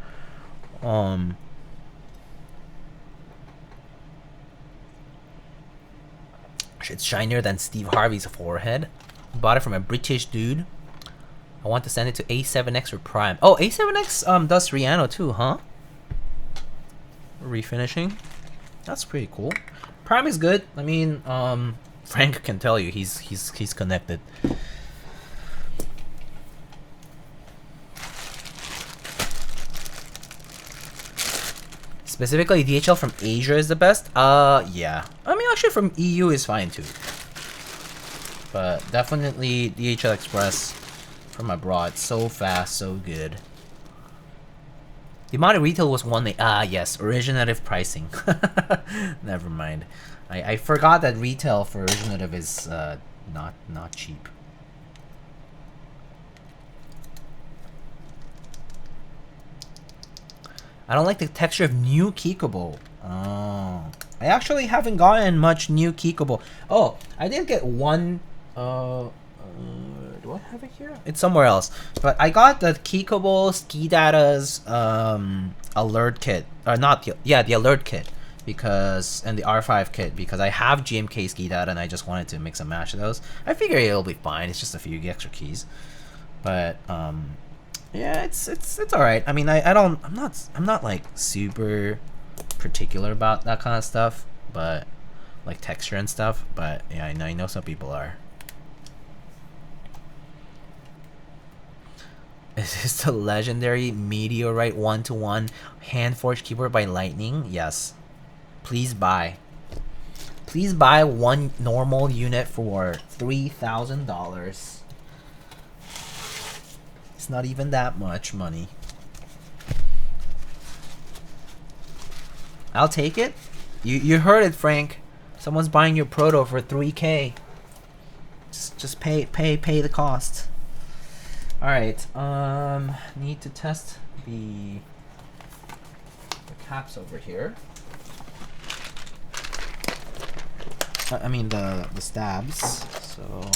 It's shinier than Steve Harvey's forehead. Bought it from a British dude. I want to send it to A7X or Prime. Oh, A7X does Rihanna too, huh? Refinishing. That's pretty cool. Prime is good. I mean, Frank can tell you he's connected. Specifically, DHL from Asia is the best? Yeah. I mean, actually from EU is fine too. But definitely DHL Express from abroad. So fast, so good. The amount of retail was one day. Ah, yes, originative pricing. Never mind. I forgot that retail for originative is not cheap. I don't like the texture of new Keycable. Oh, I actually haven't gotten much new Keycable. Oh, I did get one. Do I have it here? It's somewhere else. But I got the Keycable Ski Data's alert kit, or not the alert kit, because and the R5 kit because I have GMK Ski Data and I just wanted to mix and match those. I figure it'll be fine. It's just a few extra keys, but yeah, it's all right. I mean, I'm not like super particular about that kind of stuff, but like texture and stuff. But yeah, I know some people are. Is this the legendary Meteorite 1-to-1 hand-forged keyboard by Lightning? Yes. Please buy. Please buy one normal unit for $3,000. It's not even that much money. I'll take it. You heard it, Frank. Someone's buying your proto for $3K. Just pay the cost. All right. Need to test the caps over here. I mean the stabs. So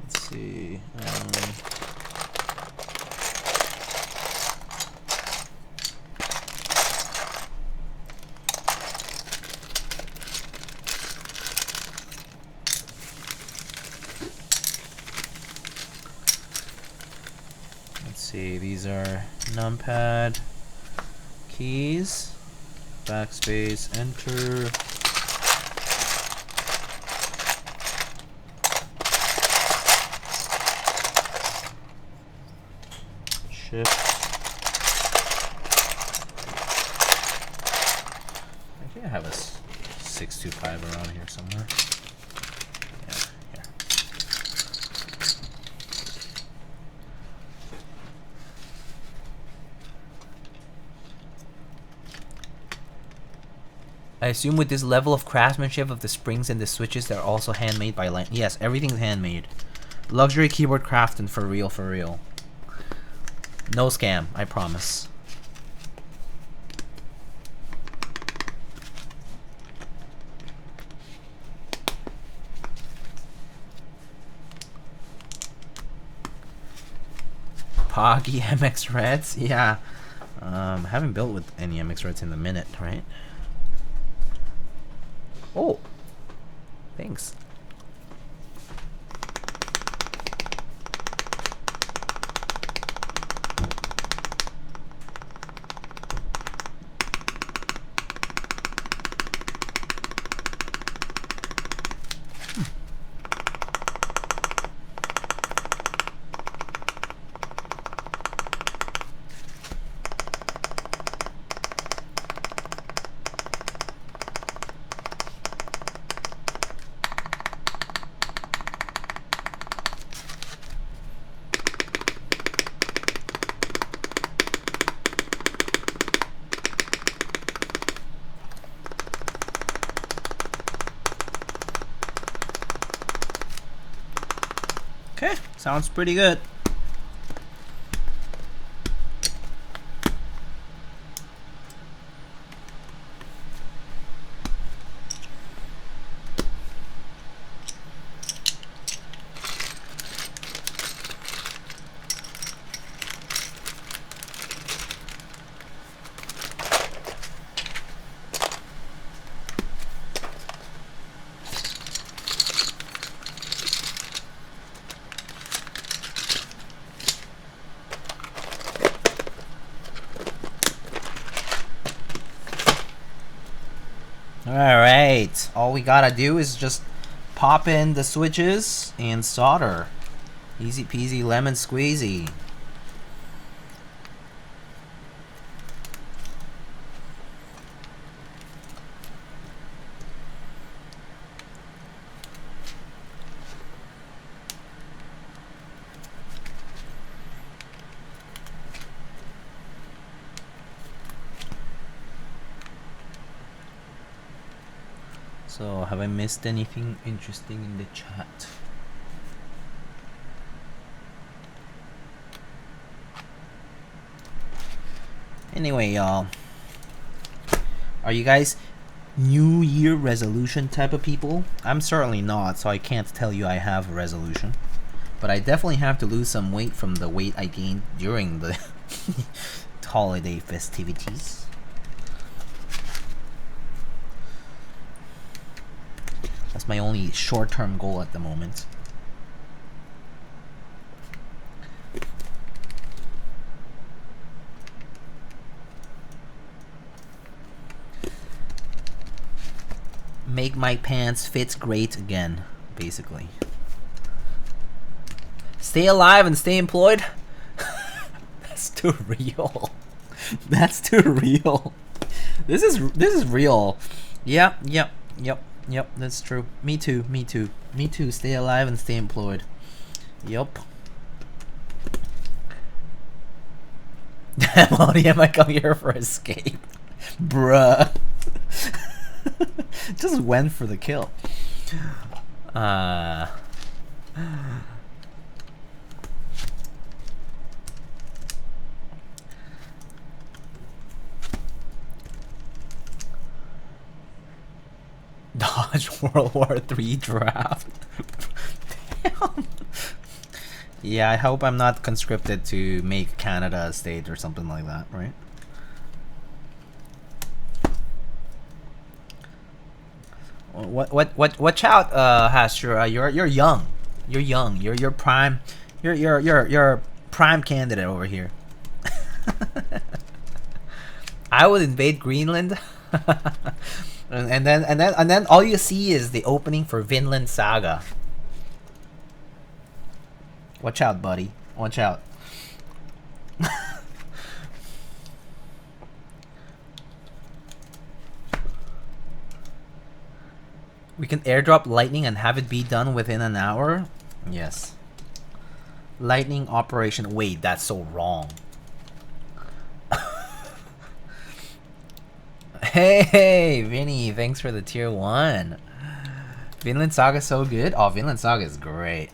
let's see. These are numpad keys, backspace, enter, shift. I think I have a 625 around here somewhere. I assume with this level of craftsmanship of the springs and the switches, they're also handmade by Light. Yes, everything's handmade. Luxury keyboard crafting for real, for real. No scam, I promise. Poggy MX Reds? Yeah. Haven't built with any MX Reds in a minute, right? Oh, thanks. Okay, sounds pretty good. Alright, all we gotta do is just pop in the switches and solder. Easy peasy lemon squeezy. So, have I missed anything interesting in the chat? Anyway, y'all, are you guys New Year resolution type of people? I'm certainly not, so I can't tell you I have a resolution. But I definitely have to lose some weight from the weight I gained during the holiday festivities. That's my only short-term goal at the moment. Make my pants fit great again, basically. Stay alive and stay employed? That's too real. That's too real. This is real. Yep, that's true. Me too. Stay alive and stay employed. Yup. Molly, am I coming here for escape? Bruh. Just went for the kill. Dodge World War III draft. Damn. Yeah, I hope I'm not conscripted to make Canada a state or something like that, right? Watch out, Hastra. You're young. You're young. You're prime. You're prime candidate over here. I would invade Greenland. and then all you see is the opening for Vinland Saga. Watch out, buddy. Watch out. We can airdrop lightning and have it be done within an hour? Yes. Lightning operation. Wait, that's so wrong. Hey, Vinny, thanks for the tier 1. Vinland Saga so good? Oh, Vinland Saga is great.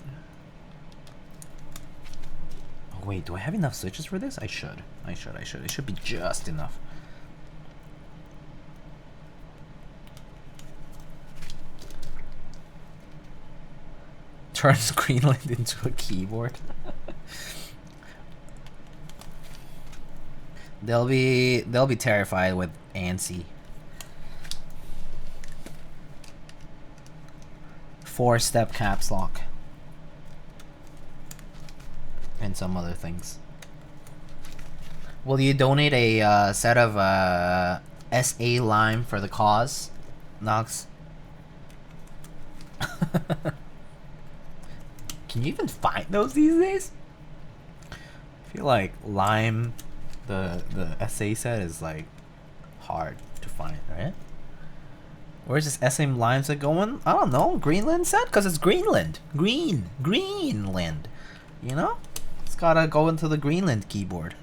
Oh, wait, do I have enough switches for this? I should. It should be just enough. Turns Greenland into a keyboard. They'll be terrified with ANSI. 4-step caps lock. And some other things. Will you donate a set of SA lime for the cause, Nox? Can you even find those these days? I feel like lime, the SA set is like hard to find, right? Where's this SM lime set going? I don't know. Greenland set? Because it's Greenland. Greenland. You know? It's gotta go into the Greenland keyboard.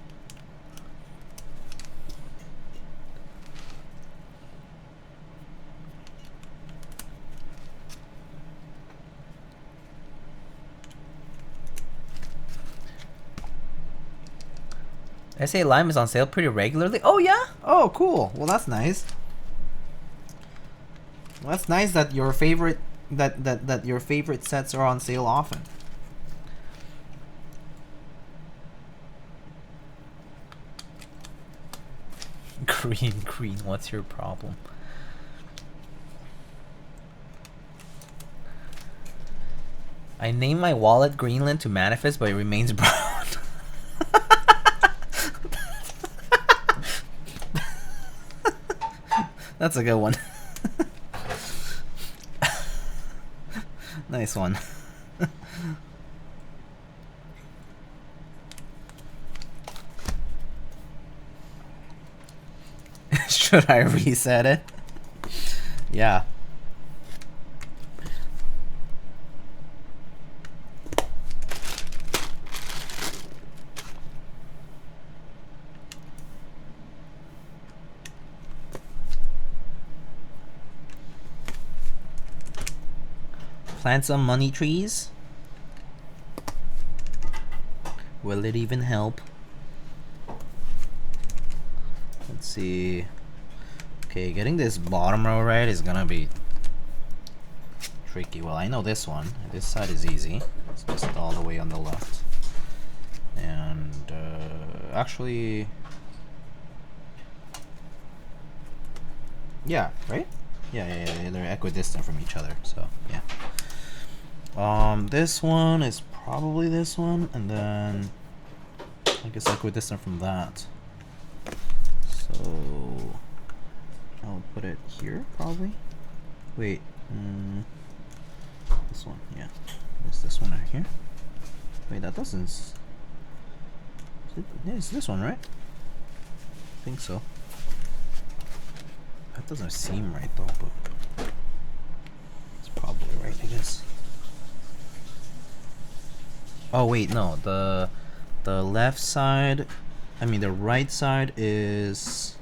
SA Lime is on sale pretty regularly. Oh yeah? Oh cool. Well, that's nice. Well, that's nice that your favorite that your favorite sets are on sale often. Green, what's your problem? I named my wallet Greenland to manifest, but it remains brown. That's a good one. Nice one. Should I reset it? Yeah. Plant some money trees. Will it even help? Let's see. Okay, getting this bottom row right is gonna be tricky. Well, I know this one. This side is easy. It's just all the way on the left. And actually, yeah, right? Yeah, they're equidistant from each other, so yeah. This one is probably this one, and then I guess equidistant from that. So I'll put it here, probably. Wait, this one, yeah. There's this one right here. Wait, that doesn't. It's this one, right? I think so. That doesn't seem right though, but it's probably right, I guess. Oh wait, no. The left side, I mean the right side is,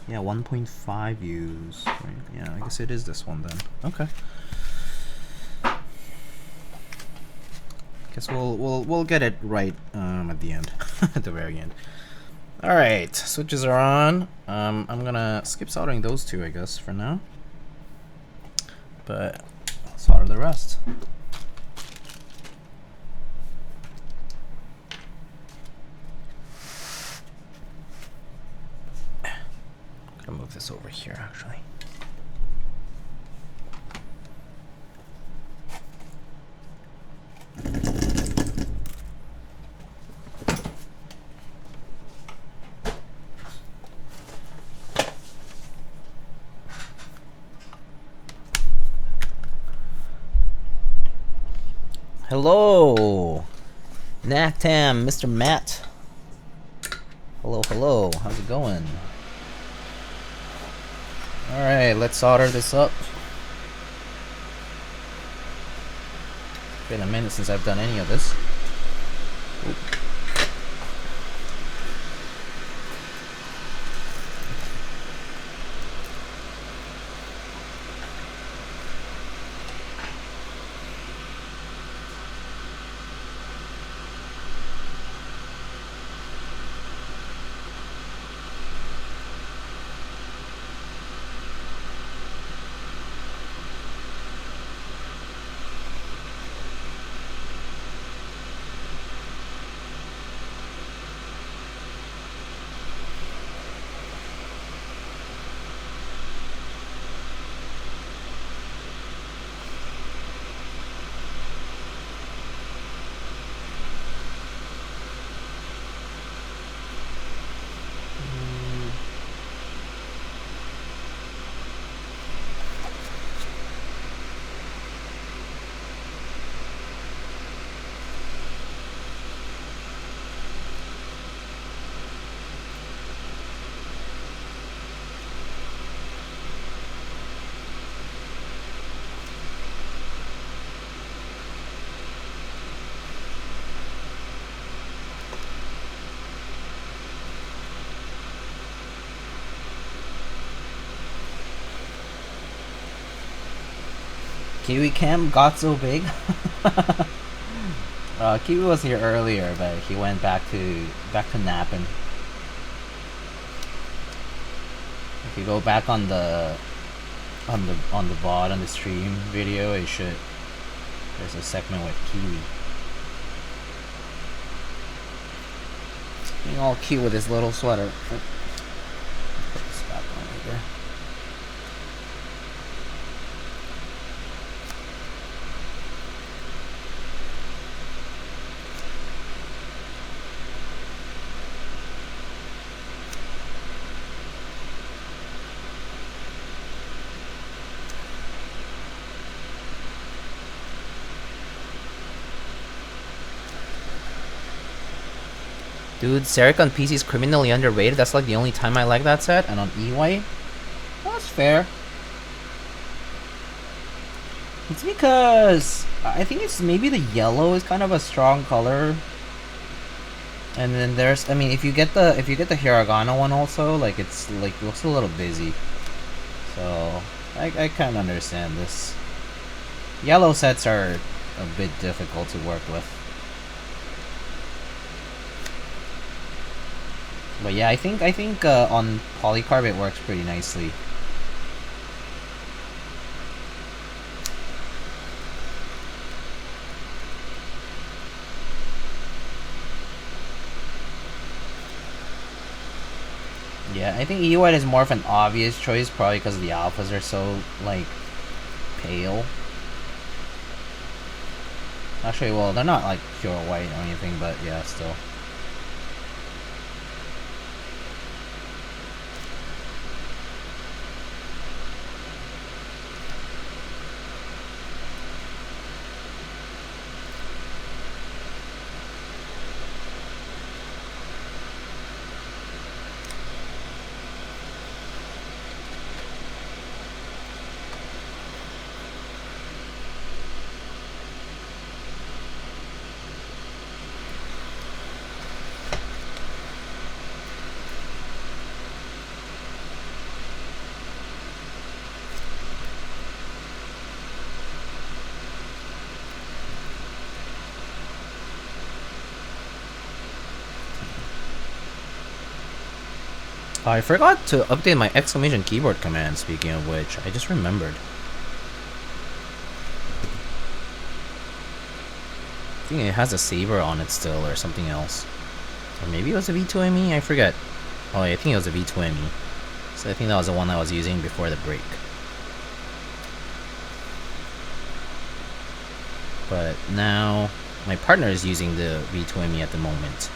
yeah, 1.5 U's. Right? Yeah, I guess it is this one then. Okay. Guess we'll get it right at the end, at the very end. All right, switches are on. I'm gonna skip soldering those two, I guess, for now. But I'll solder the rest. I'm gonna move this over here, actually. Hello, Naktam, Mr. Matt. Hello, how's it going? Alright, let's solder this up. Been a minute since I've done any of this. Oop. Kiwi Cam got so big. Kiwi was here earlier, but he went back to napping. If you go back on the VOD on the stream video, it should. There's a segment with Kiwi. Being all cute with his little sweater. Put this back on right there. Dude, Seric on PC is criminally underrated. That's like the only time I like that set. And on E-White, well, that's fair. It's because I think it's maybe the yellow is kind of a strong color. And then there's, I mean, if you get the Hiragana one also, like it's like looks a little busy. So I kind of understand this. Yellow sets are a bit difficult to work with. But yeah, I think on polycarb it works pretty nicely. Yeah, I think E-white is more of an obvious choice, probably because the alphas are so, like, pale. Actually, well, they're not, like, pure white or anything, but yeah, still. I forgot to update my exclamation keyboard command, speaking of which. I just remembered. I think it has a saber on it still, or something else. Or maybe it was a V2ME? I forget. Oh, I think it was a V2ME. So I think that was the one I was using before the break. But now, my partner is using the V2ME at the moment.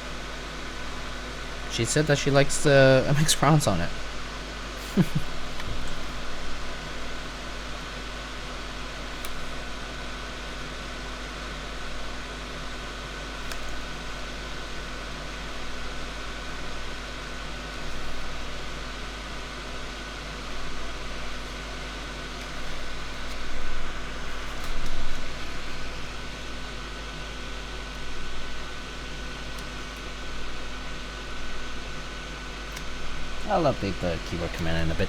She said that she likes the MX Bronze on it. I'll update the keyboard command in a bit.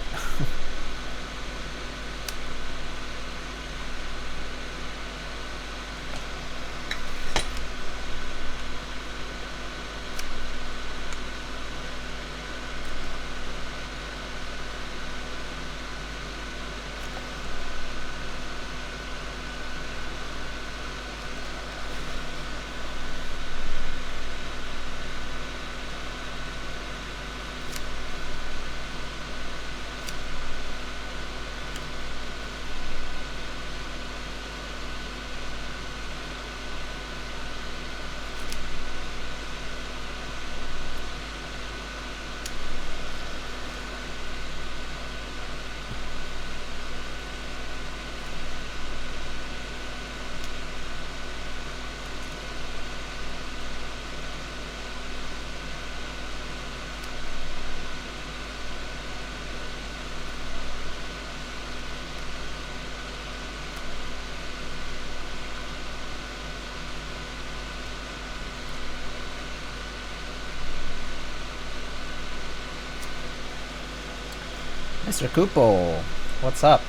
Mr. Kupo, what's up?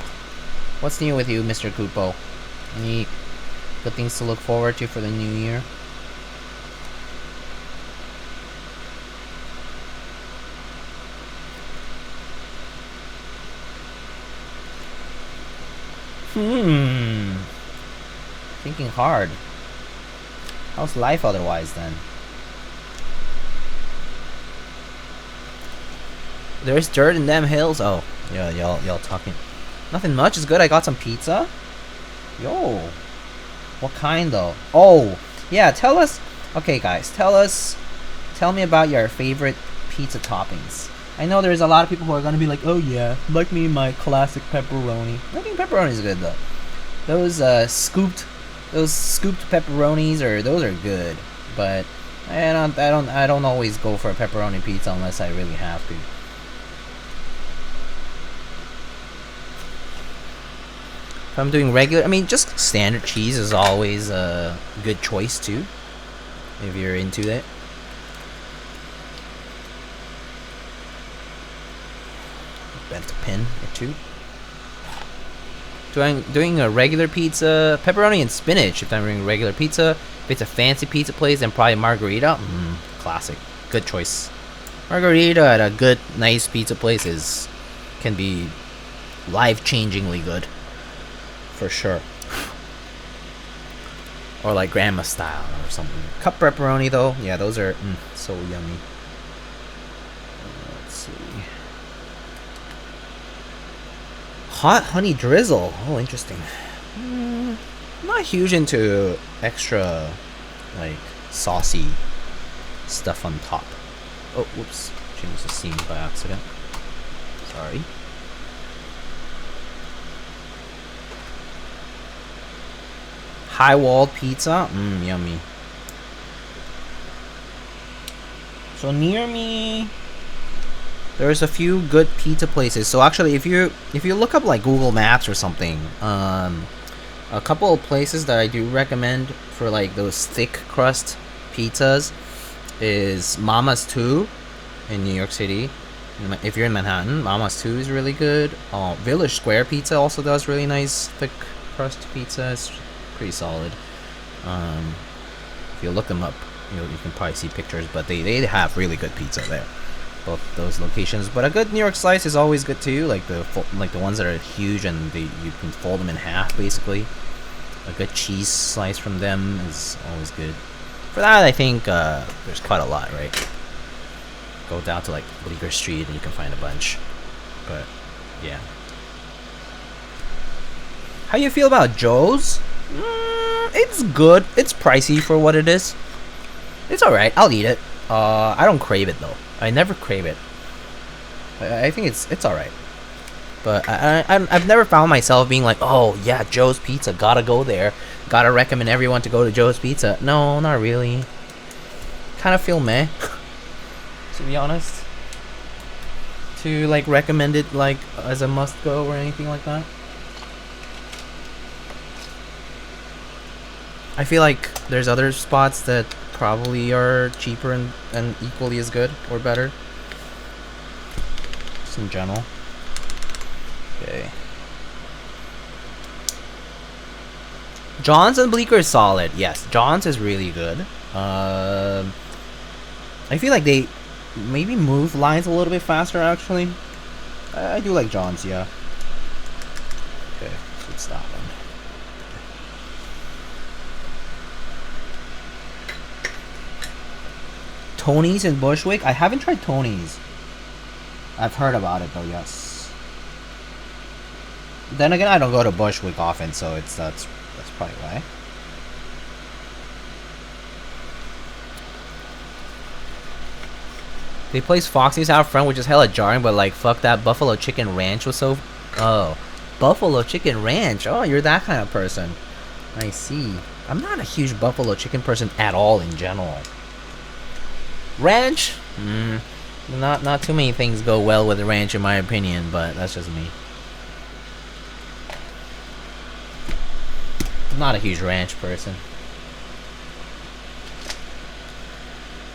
What's new with you, Mr. Kupo? Any good things to look forward to for the new year? Thinking hard. How's life otherwise then? There's dirt in them hills. Oh, yeah, y'all talking. Nothing much is good. I got some pizza. Yo, what kind though? Oh, yeah. Tell us. Okay, guys, tell me about your favorite pizza toppings. I know there's a lot of people who are gonna be like, oh yeah, like me my classic pepperoni. I think pepperoni is good though. Those scooped pepperonis, or those are good, but I don't always go for a pepperoni pizza unless I really have to. If I'm doing regular, I mean, just standard cheese is always a good choice too, if you're into that. Bent a pin or two. Doing a regular pizza, pepperoni and spinach. If I'm doing regular pizza, if it's a fancy pizza place, then probably margarita. Classic, good choice. Margarita at a good, nice pizza place can be life-changingly good, for sure. Or like grandma style or something. Cup pepperoni though, yeah, those are so yummy. Let's see. Hot honey drizzle. Oh, interesting. I'm not huge into extra, like, saucy stuff on top. Oh, whoops. Changed the scene by accident. Sorry. High-walled pizza. Yummy. So near me, there's a few good pizza places. So actually, if you look up like Google Maps or something, a couple of places that I do recommend for like those thick crust pizzas is Mama's 2 in New York City. If you're in Manhattan, Mama's 2 is really good. Village Square Pizza also does really nice thick crust pizza. It's pretty solid. If you look them up, you can probably see pictures, but they have really good pizza there, both those locations. But a good New York slice is always good too, like the ones that are huge and you can fold them in half basically. A good cheese slice from them is always good. For that, I think there's quite a lot, right? Go down to like Bleecker Street and you can find a bunch. But yeah. How you feel about Joe's? It's good. It's pricey for what it is. It's alright. I'll eat it. I don't crave it though. I never crave it. I think it's alright. But I've never found myself being like, oh yeah, Joe's Pizza, gotta go there. Gotta recommend everyone to go to Joe's Pizza. No, not really. Kind of feel meh, to be honest. To like recommend it like as a must go or anything like that. I feel like there's other spots that probably are cheaper and equally as good or better. Just in general. Okay. John's and Bleecker is solid. Yes, John's is really good. I feel like they maybe move lines a little bit faster actually. I do like John's, yeah. Okay, so it's that one. Tony's in Bushwick? I haven't tried Tony's. I've heard about it though, yes. Then again, I don't go to Bushwick often, so that's probably why. They place Foxy's out front, which is hella jarring, but like, fuck that Buffalo Chicken Ranch was so... Oh. Buffalo Chicken Ranch. Oh, you're that kind of person. I see. I'm not a huge Buffalo Chicken person at all in general. Ranch? Not too many things go well with the ranch in my opinion, but that's just me. I'm not a huge ranch person.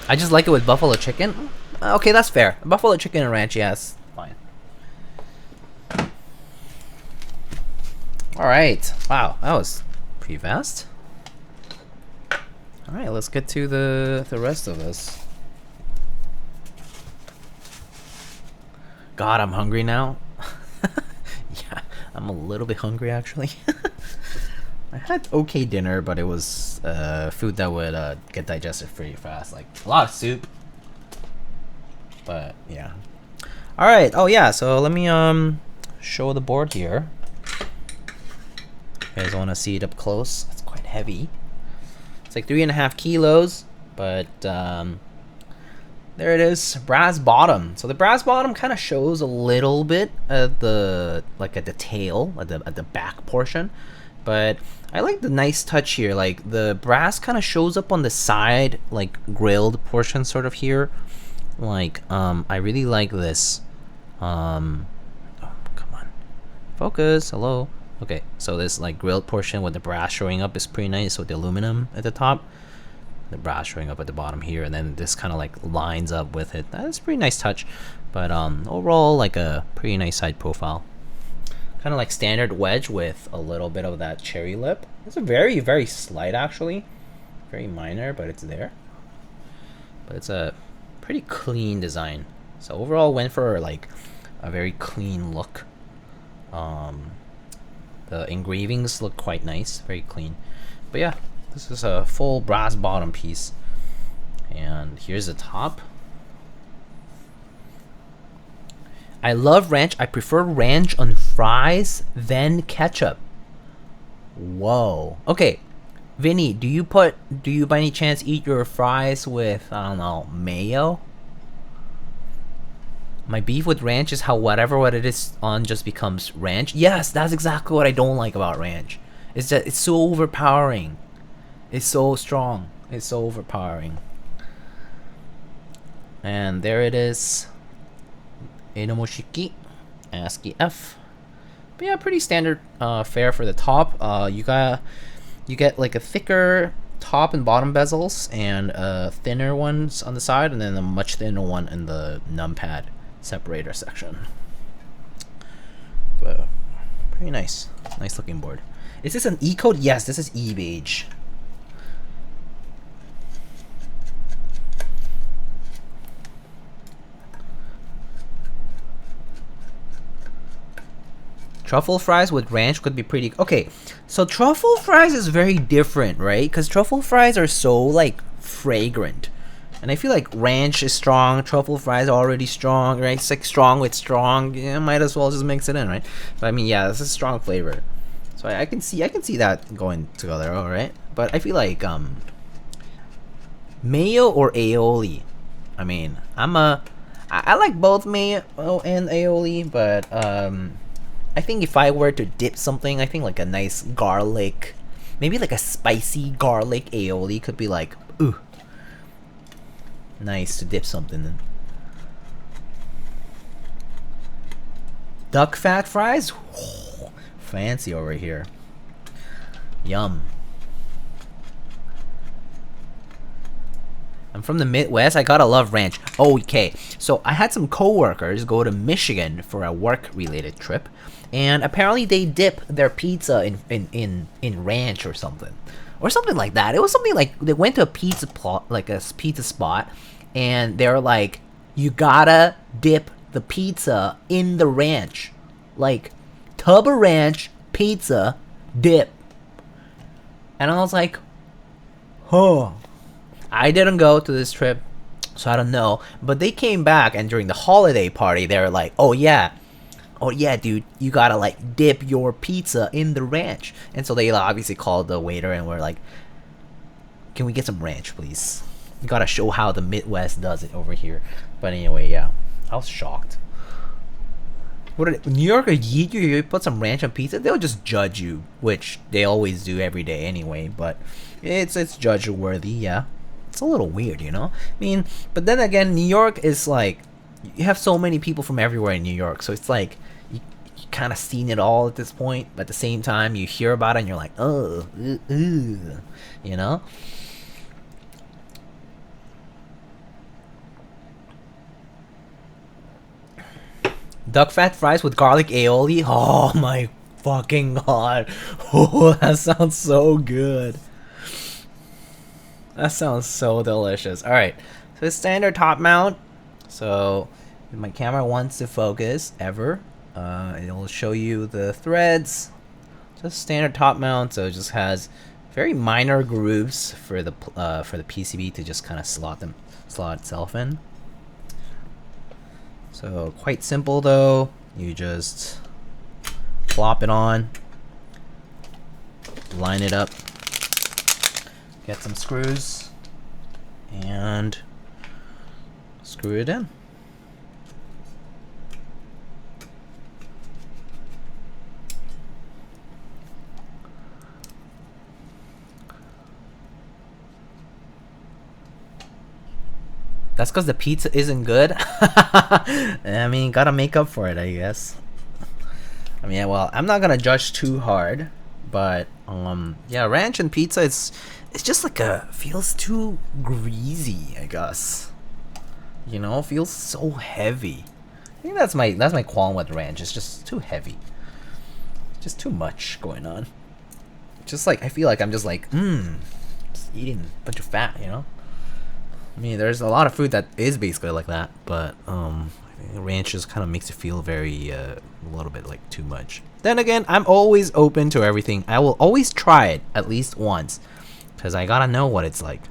I just like it with buffalo chicken. Okay, that's fair. Buffalo chicken and ranch, yes. Fine. Alright. Wow, that was pretty fast. Alright, let's get to the rest of this. God, I'm hungry now. Yeah, I'm a little bit hungry actually. I had okay dinner, but it was food that would get digested pretty fast. Like a lot of soup. But yeah. All right. Oh yeah. So let me show the board here. You guys want to see it up close? It's quite heavy. It's like 3.5 kilos, but there it is, brass bottom. So the brass bottom kind of shows a little bit at the tail, at the back portion, but I like the nice touch here. Like the brass kind of shows up on the side, like grilled portion sort of here. Like I really like this. Oh, come on, focus. Hello. Okay, so this like grilled portion with the brass showing up is pretty nice with the aluminum at the top. The brass showing up at the bottom here, and then this kind of like lines up with it. That's a pretty nice touch, but overall like a pretty nice side profile. kind of like standard wedge with a little bit of that cherry lip. It's a very, very slight actually, very minor, but it's there. But it's a pretty clean design. So overall went for like a very clean look. The engravings look quite nice, very clean. But yeah, this is a full brass bottom piece. And here's the top. I love ranch. I prefer ranch on fries than ketchup. Whoa. Okay, Vinny, do you by any chance eat your fries with, I don't know, mayo? My beef with ranch is how what it is on just becomes ranch. Yes, that's exactly what I don't like about ranch. It's that it's so overpowering. It's so strong. It's so overpowering. And there it is. Enomooshikey, ASCII-F. But yeah, pretty standard fare for the top. You get like a thicker top and bottom bezels and thinner ones on the side, and then a much thinner one in the numpad separator section. But pretty nice looking board. Is this an E code? Yes, this is e-beige. Truffle fries with ranch could be pretty... Okay, so truffle fries is very different, right? Because truffle fries are so, like, fragrant. And I feel like ranch is strong, truffle fries are already strong, right? It's like strong with strong. Yeah, might as well just mix it in, right? But I mean, yeah, this is strong flavor. So I can see that going together, alright? But I feel like, mayo or aioli? I mean, I like both mayo and aioli, but, I think if I were to dip something, I think like a nice garlic, maybe like a spicy garlic aioli could be like, ooh, nice to dip something in. Duck fat fries? Oh, fancy over here. Yum. I'm from the Midwest. I gotta love ranch. Okay, so I had some coworkers go to Michigan for a work-related trip, and apparently they dip their pizza in ranch or something like that. It was something like they went to a pizza spot, and they're like, you gotta dip the pizza in the ranch, like tub of ranch, pizza, dip. And I was like, huh. I didn't go to this trip, so I don't know. But they came back, and during the holiday party, they were like, oh yeah, dude, you gotta like dip your pizza in the ranch. And so they obviously called the waiter and were like, can we get some ranch, please? You gotta show how the Midwest does it over here. But anyway, yeah, I was shocked. New York, you put some ranch on pizza, they'll just judge you, which they always do every day anyway. But it's judge worthy, yeah. It's a little weird, you know? I mean, but then again, New York is like, you have so many people from everywhere in New York, so it's like, you kind of seen it all at this point, but at the same time, you hear about it and you're like, oh, you know? Duck fat fries with garlic aioli? Oh my fucking god. Oh, that sounds so good. That sounds so delicious. Alright, so it's standard top mount. So if my camera wants to focus ever, it'll show you the threads. Just standard top mount, so it just has very minor grooves for the PCB to just kind of slot itself in. So quite simple though. You just plop it on, line it up, get some screws, and screw it in. That's because the pizza isn't good. I mean, gotta make up for it, I guess. I mean, well, I'm not gonna judge too hard, but yeah, ranch and pizza, it's just like feels too greasy, I guess. You know, feels so heavy. I think that's my qualm with ranch. It's just too heavy. just too much going on. Just like I feel like I'm just like just eating a bunch of fat, you know. I mean, there's a lot of food that is basically like that, but I think ranch just kind of makes it feel very a little bit like too much. Then again, I'm always open to everything. I will always try it at least once, because I gotta know what it's like.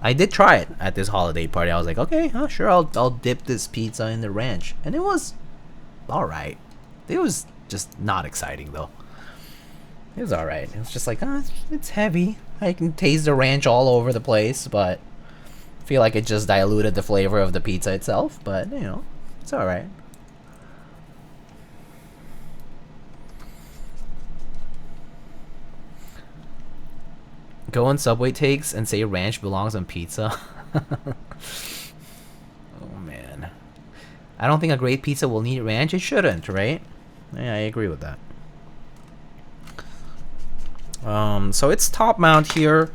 I did try it at this holiday party. I was like, okay, sure, I'll dip this pizza in the ranch, and it was all right. It was just not exciting though. It was all right. It was just like, it's heavy. I can taste the ranch all over the place, but I feel like it just diluted the flavor of the pizza itself. But you know, it's all right. Go on Subway takes and say ranch belongs on pizza. Oh man, I don't think a great pizza will need ranch. It shouldn't, right? Yeah, I agree with that. So it's top mount here.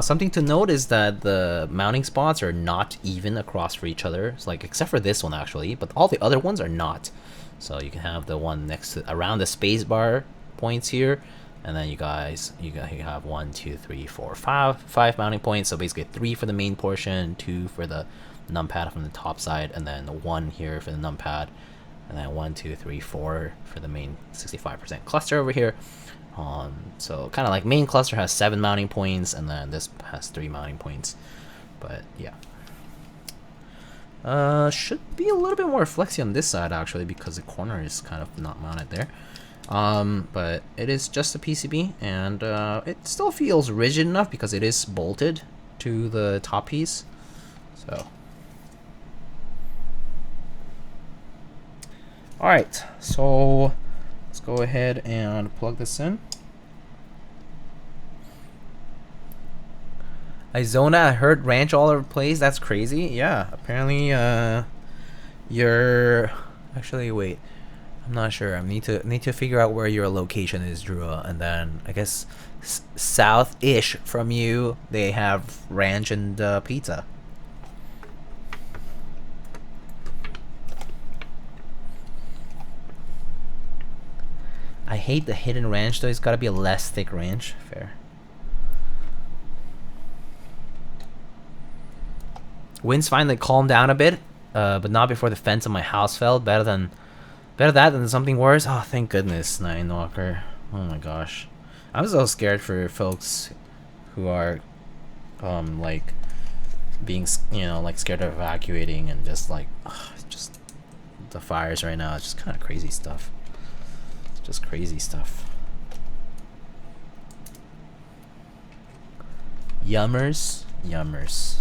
Something to note is that the mounting spots are not even across for each other. It's like, except for this one actually, but all the other ones are not. So you can have the one next to around the space bar points here, and then you have 1, 2, 3, 4, 5 mounting points. So basically 3 for the main portion, 2 for the numpad from the top side, and then 1 here for the numpad, and then 1, 2, 3, 4 for the main 65% cluster over here. So kind of like main cluster has 7 mounting points, and then this has 3 mounting points. But yeah, should be a little bit more flexy on this side actually, because the corner is kind of not mounted there. But it is just a PCB, and it still feels rigid enough because it is bolted to the top piece. So alright, so let's go ahead and plug this in. Izona, I heard ranch all over the place. That's crazy. Yeah, apparently you're actually, wait, I'm not sure. I need to figure out where your location is, Drew, and then I guess south-ish from you they have ranch and pizza. I hate the hidden ranch though. It's gotta be a less thick ranch. Fair. Winds finally calmed down a bit, but not before the fence on my house fell. Better that than something worse. Oh, thank goodness, Nine Walker. Oh my gosh, I'm so scared for folks who are, like, being, you know, like scared of evacuating and just like, just the fires right now. It's just kind of crazy stuff. Just crazy stuff. Yummers, yummers.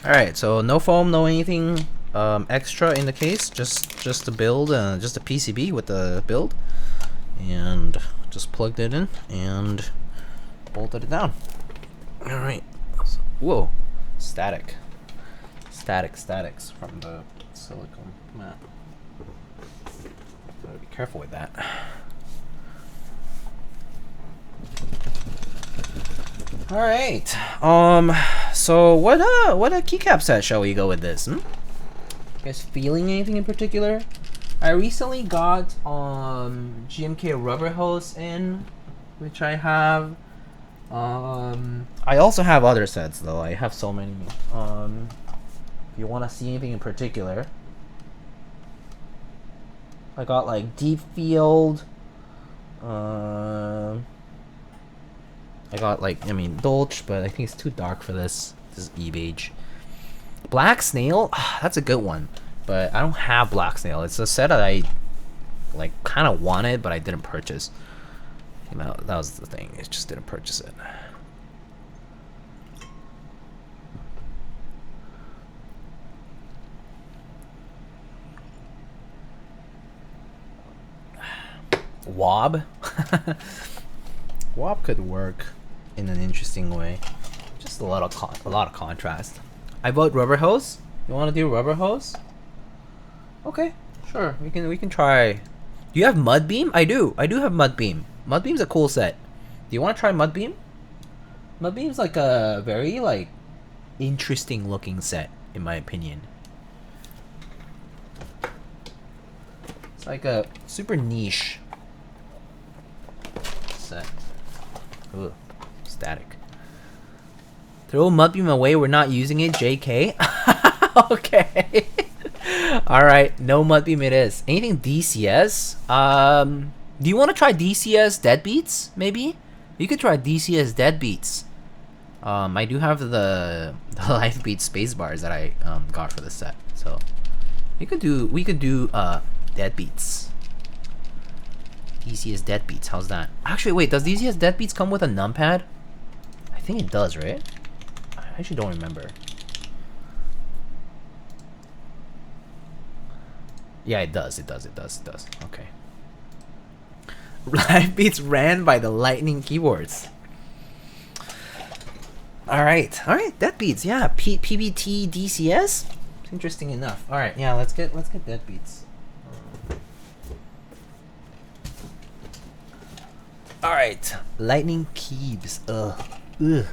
Alright, so no foam, no anything extra in the case, just the build, just a PCB with the build, and just plugged it in and bolted it down. Alright, whoa, statics from the silicone mat. Gotta be careful with that. All right. So what a keycap set shall we go with this? You guys feeling anything in particular? I recently got GMK rubber hose in, which I have. I also have other sets though. I have so many. If you want to see anything in particular, I got like deep field. I got like, I mean, Dolce, but I think it's too dark for this. This is e-beige. Black Snail, that's a good one, but I don't have Black Snail. It's a set that I like kind of wanted, but I didn't purchase. You know, that was the thing. I just didn't purchase it. wob. Wob could work in an interesting way. Just a lot of contrast. I vote rubber hose. You want to do rubber hose? Okay, sure. We can try. Do you have mud beam? I do. I do have mud beam. Mud beam's a cool set. Do you want to try mud beam? Mud beam's like a very like interesting looking set in my opinion. It's like a super niche set. Ooh, static. Throw mud beam away. We're not using it. JK. Okay. All right. No mud beam. It is. Anything DCS? Do you want to try DCS Deadbeats? Maybe. You could try DCS Deadbeats. I do have the Lifebeats space bars that I got for the set. So we could do Deadbeats. DCS Deadbeats. How's that? Actually, wait. Does DCS Deadbeats come with a numpad? I think it does, right? I actually don't remember. Yeah, it does. It does. It does. It does. Okay. Lifebeats ran by the lightning keyboards. All right. Deadbeats. Yeah. PBT DCS. It's interesting enough. All right. Yeah. Let's get Deadbeats. All right. Lightning keys. Ugh. All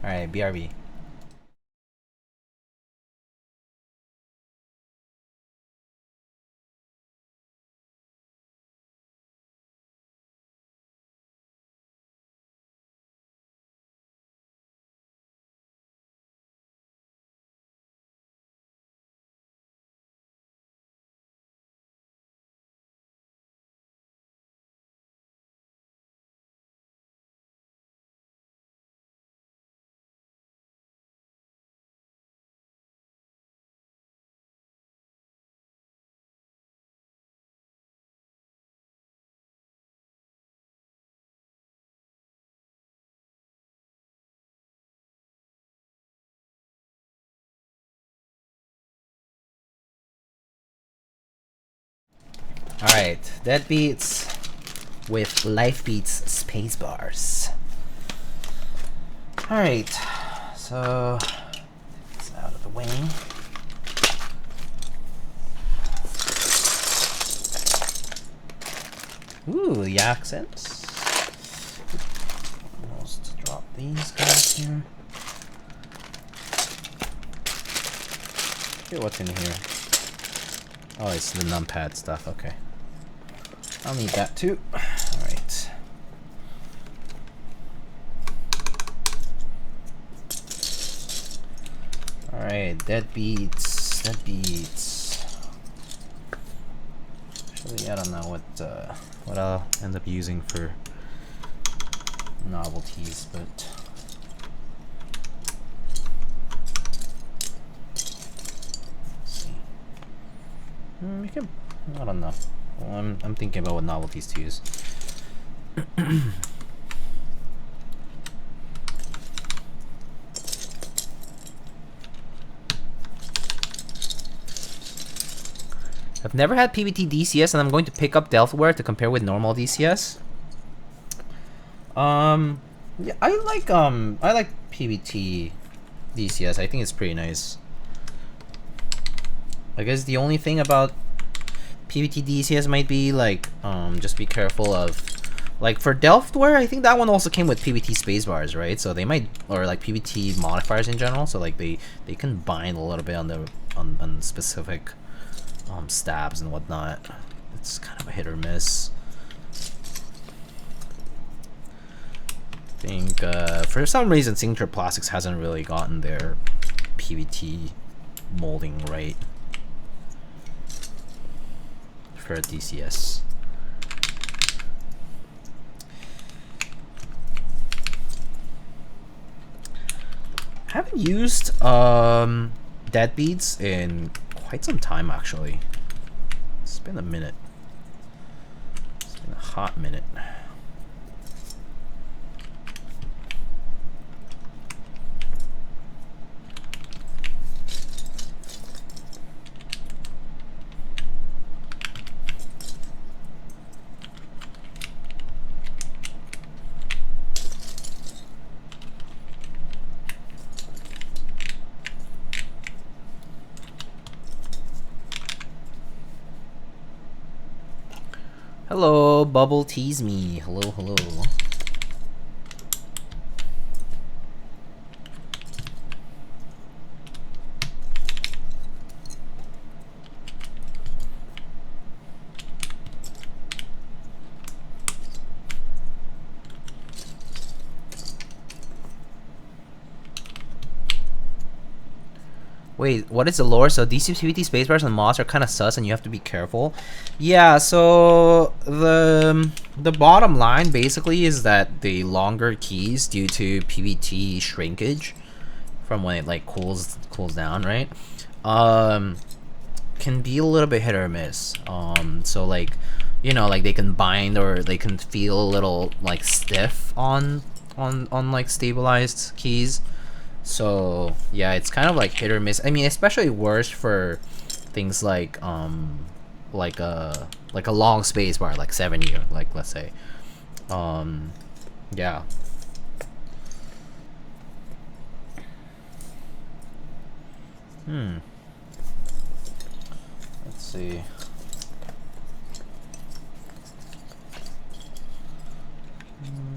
right. BRB. Alright, Deadbeats with Lifebeats space bars. Alright, so it's out of the way. Ooh, the accents. Almost drop these guys here. Look at what's in here. Oh, it's the numpad stuff, okay. I'll need that too. Alright. Alright, Deadbeats. Actually, I don't know what I'll end up using for novelties, but let's see. We can, I don't know. Well, I'm thinking about what novelties to use. I've never had PBT DCS, and I'm going to pick up Delftware to compare with normal DCS. Yeah, I like PBT DCS. I think it's pretty nice. I guess the only thing about PBT DCS might be like just be careful of like for Delftware. I think that one also came with PBT spacebars, right? So they might, or like PBT modifiers in general. So like they can bind a little bit on the on specific stabs and whatnot. It's kind of a hit or miss. I think for some reason Signature Plastics hasn't really gotten their PBT molding right for a DCS. I haven't used Deadbeats in quite some time actually. It's been a minute. It's been a hot minute. Hello, Bubble Tease Me. Hello, hello. Wait, what is the lore? So DCPT spacebars and mods are kind of sus, and you have to be careful. Yeah. So the bottom line basically is that the longer keys, due to PVT shrinkage, from when it like cools down, right? Can be a little bit hit or miss. So like, you know, like they can bind or they can feel a little like stiff on like stabilized keys. So yeah, it's kind of like hit or miss. I mean, especially worse for things like a long space bar, like 70, or like, let's say, yeah. Let's see.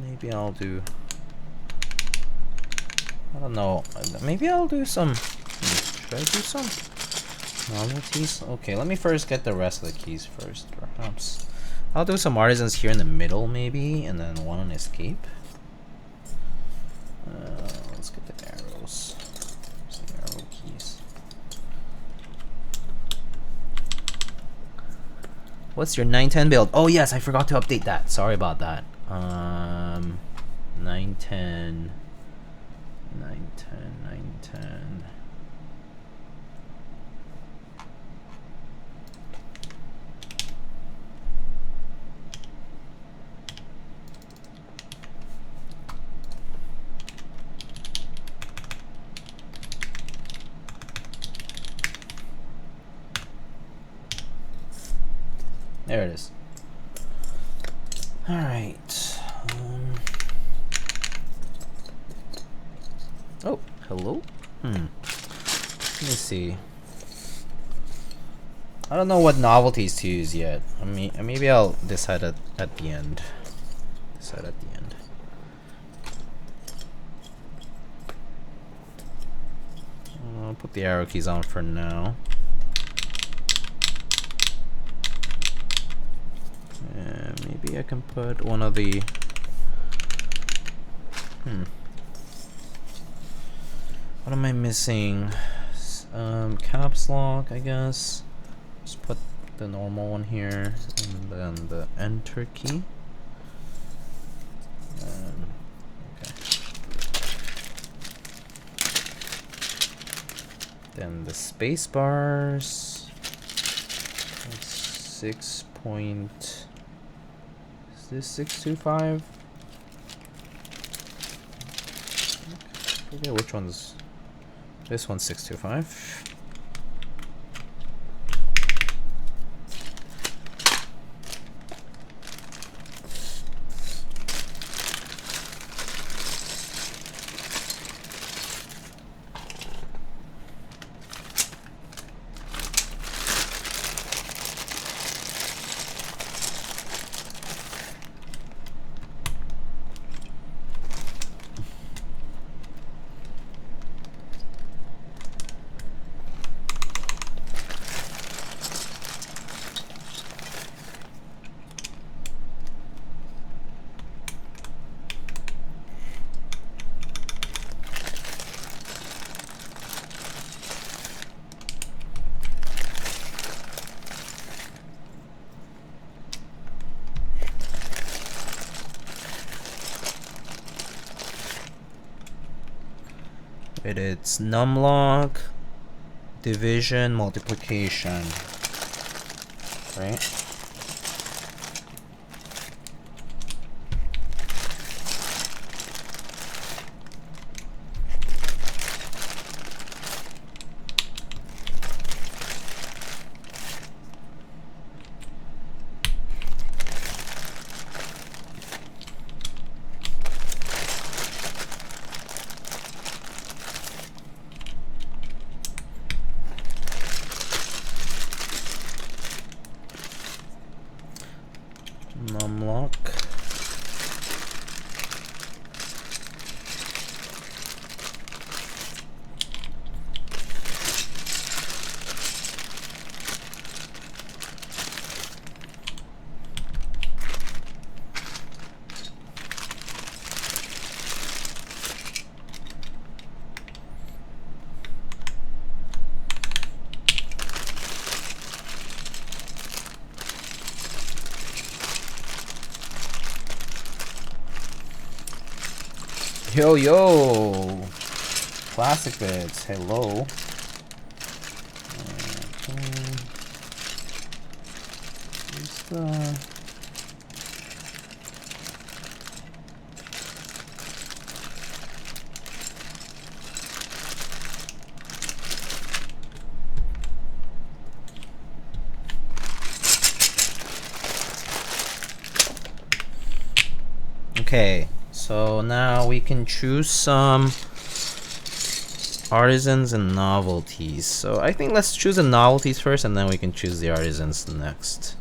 Maybe I'll do, I don't know. Maybe I'll do some. Should I do some novelties? Okay, let me first get the rest of the keys first. Perhaps I'll do some artisans here in the middle, maybe, and then one on escape. Let's get the arrows. Where's the arrow keys? What's your 910 build? Oh yes, I forgot to update that. Sorry about that. 910. 910. There it is. All right. Oh, hello? Let me see. I don't know what novelties to use yet. I mean, maybe I'll decide at the end. I'll put the arrow keys on for now. Maybe I can put one of the... What am I missing? Caps lock, I guess. Just put the normal one here, and then the enter key. Okay. Then the space bars. That's 6 point. Is this 625? I forget which one's. This one's 625. It's numlock, division, multiplication, right? Yo, yo! Classic bits, hello. Okay, so now we can choose some artisans and novelties. So I think let's choose the novelties first, and then we can choose the artisans next.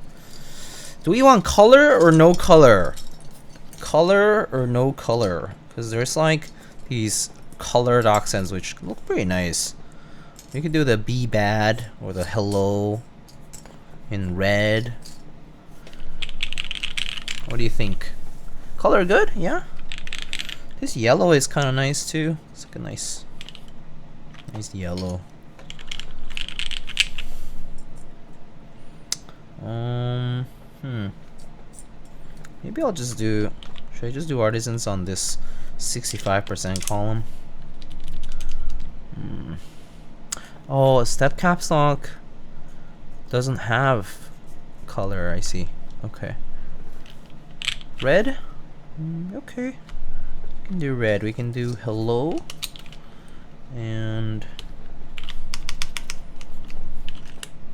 Do we want color or no color? Color or no color? Because there's like these colored accents which look pretty nice. We could do the be bad or the hello in red. What do you think? Color good? Yeah. This yellow is kind of nice too. It's like a nice yellow. Maybe I'll just do. Should I just do artisans on this 65% column? Oh, a step caps lock doesn't have color. I see. Okay. Red. Okay. We can do red. We can do hello. And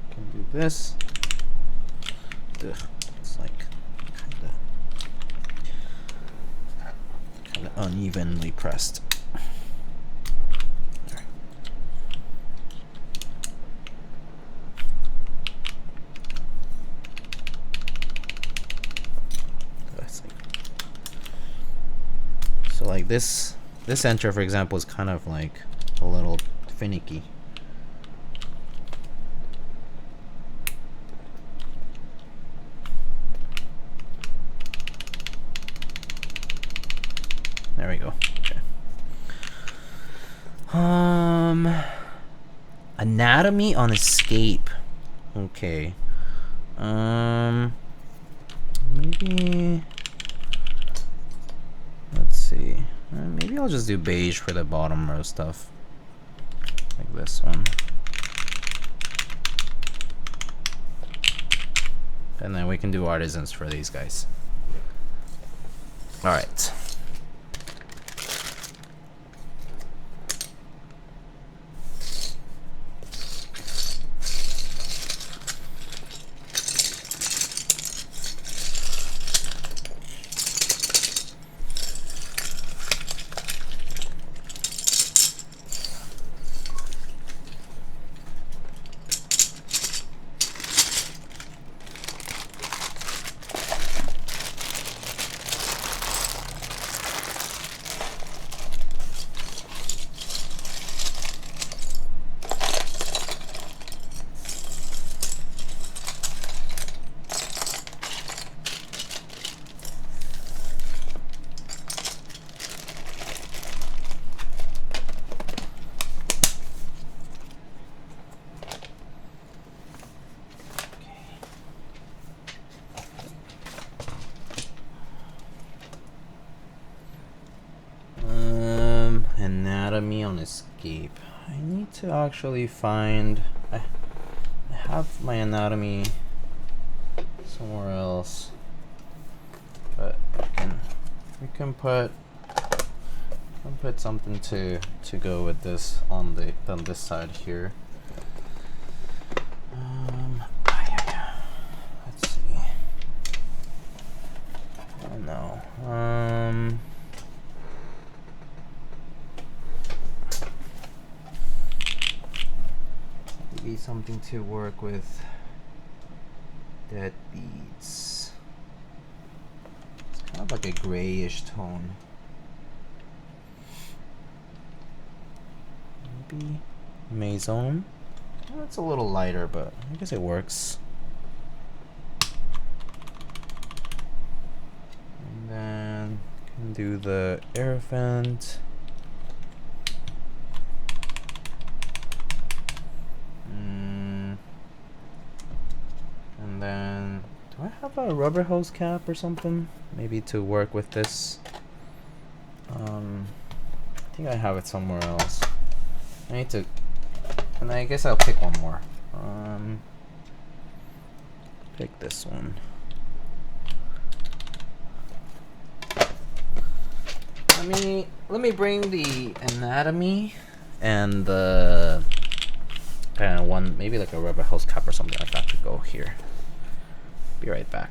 we can do this. Ugh, it's like kind of unevenly pressed. There. So like this enter, for example, is kind of like a little finicky. There we go. Okay. Anatomy on escape. Okay. Maybe. Let's see. Maybe I'll just do beige for the bottom row stuff. Like this one. And then we can do artisans for these guys. Alright. Anatomy on escape. I need to actually find. I have my anatomy somewhere else, but we can put something to go with this on this side here. Let's see. Oh no. Maybe something to work with Deadbeats. It's kind of like a grayish tone. Maybe Maison. Well, it's a little lighter, but I guess it works. And then can do the air vent. And then, do I have a rubber hose cap or something? Maybe to work with this. I think I have it somewhere else. I need to, and I guess I'll pick one more. Pick this one. Let me bring the anatomy and the one, maybe like a rubber hose cap or something like that to go here. Be right back.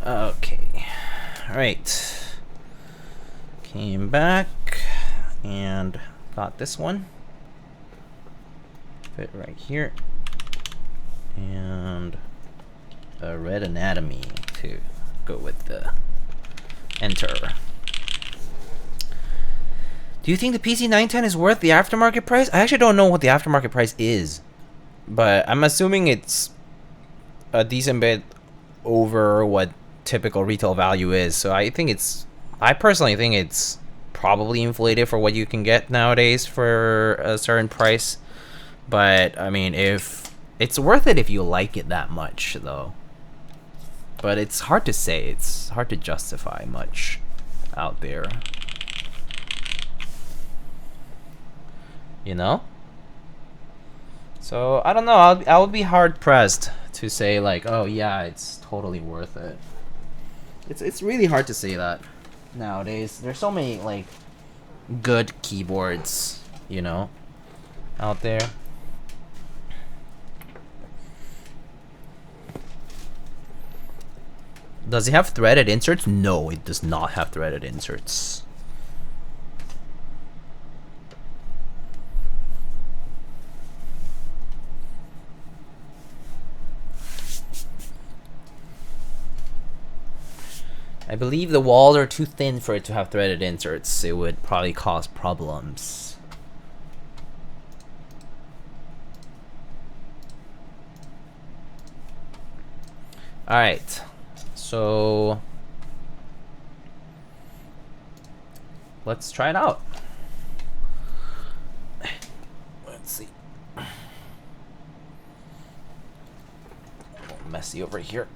Okay, all right. Came back and got this one. Fit right here. And a red anatomy to go with the enter. Do you think the PC910 is worth the aftermarket price? I actually don't know what the aftermarket price is, but I'm assuming it's a decent bit over what typical retail value is. So I personally think it's probably inflated for what you can get nowadays for a certain price. But I mean, if it's worth it if you like it that much, though. But it's hard to say. It's hard to justify much out there. You know? So I don't know. I would be hard pressed to say like, oh yeah, it's totally worth it. It's really hard to say that nowadays. There's so many like good keyboards, you know, out there. Does it have threaded inserts? No, it does not have threaded inserts. I believe the walls are too thin for it to have threaded inserts. It would probably cause problems. Alright, so let's try it out. Let's see. A little messy over here.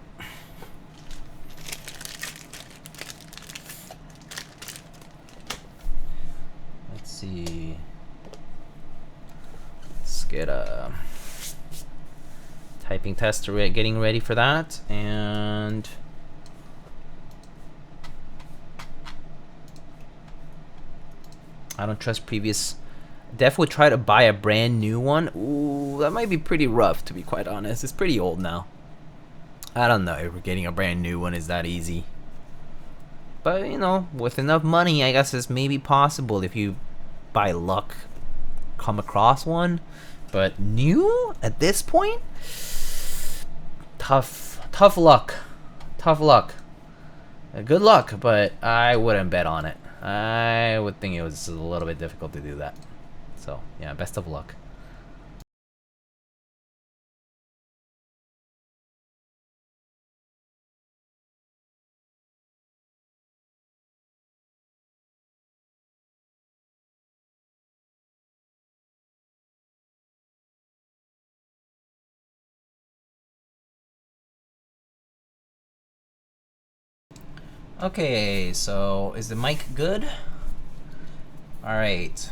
Let's see. Let's get a typing test getting ready for that, and I don't trust previous. Def would try to buy a brand new one. Ooh, that might be pretty rough, to be quite honest. It's pretty old now. I don't know if getting a brand new one is that easy. But, you know, with enough money, I guess it's maybe possible if you, by luck, come across one. But new at this point? Tough luck. Good luck, but I wouldn't bet on it. I would think it was a little bit difficult to do that. So, yeah, best of luck. Okay, so is the mic good? All right,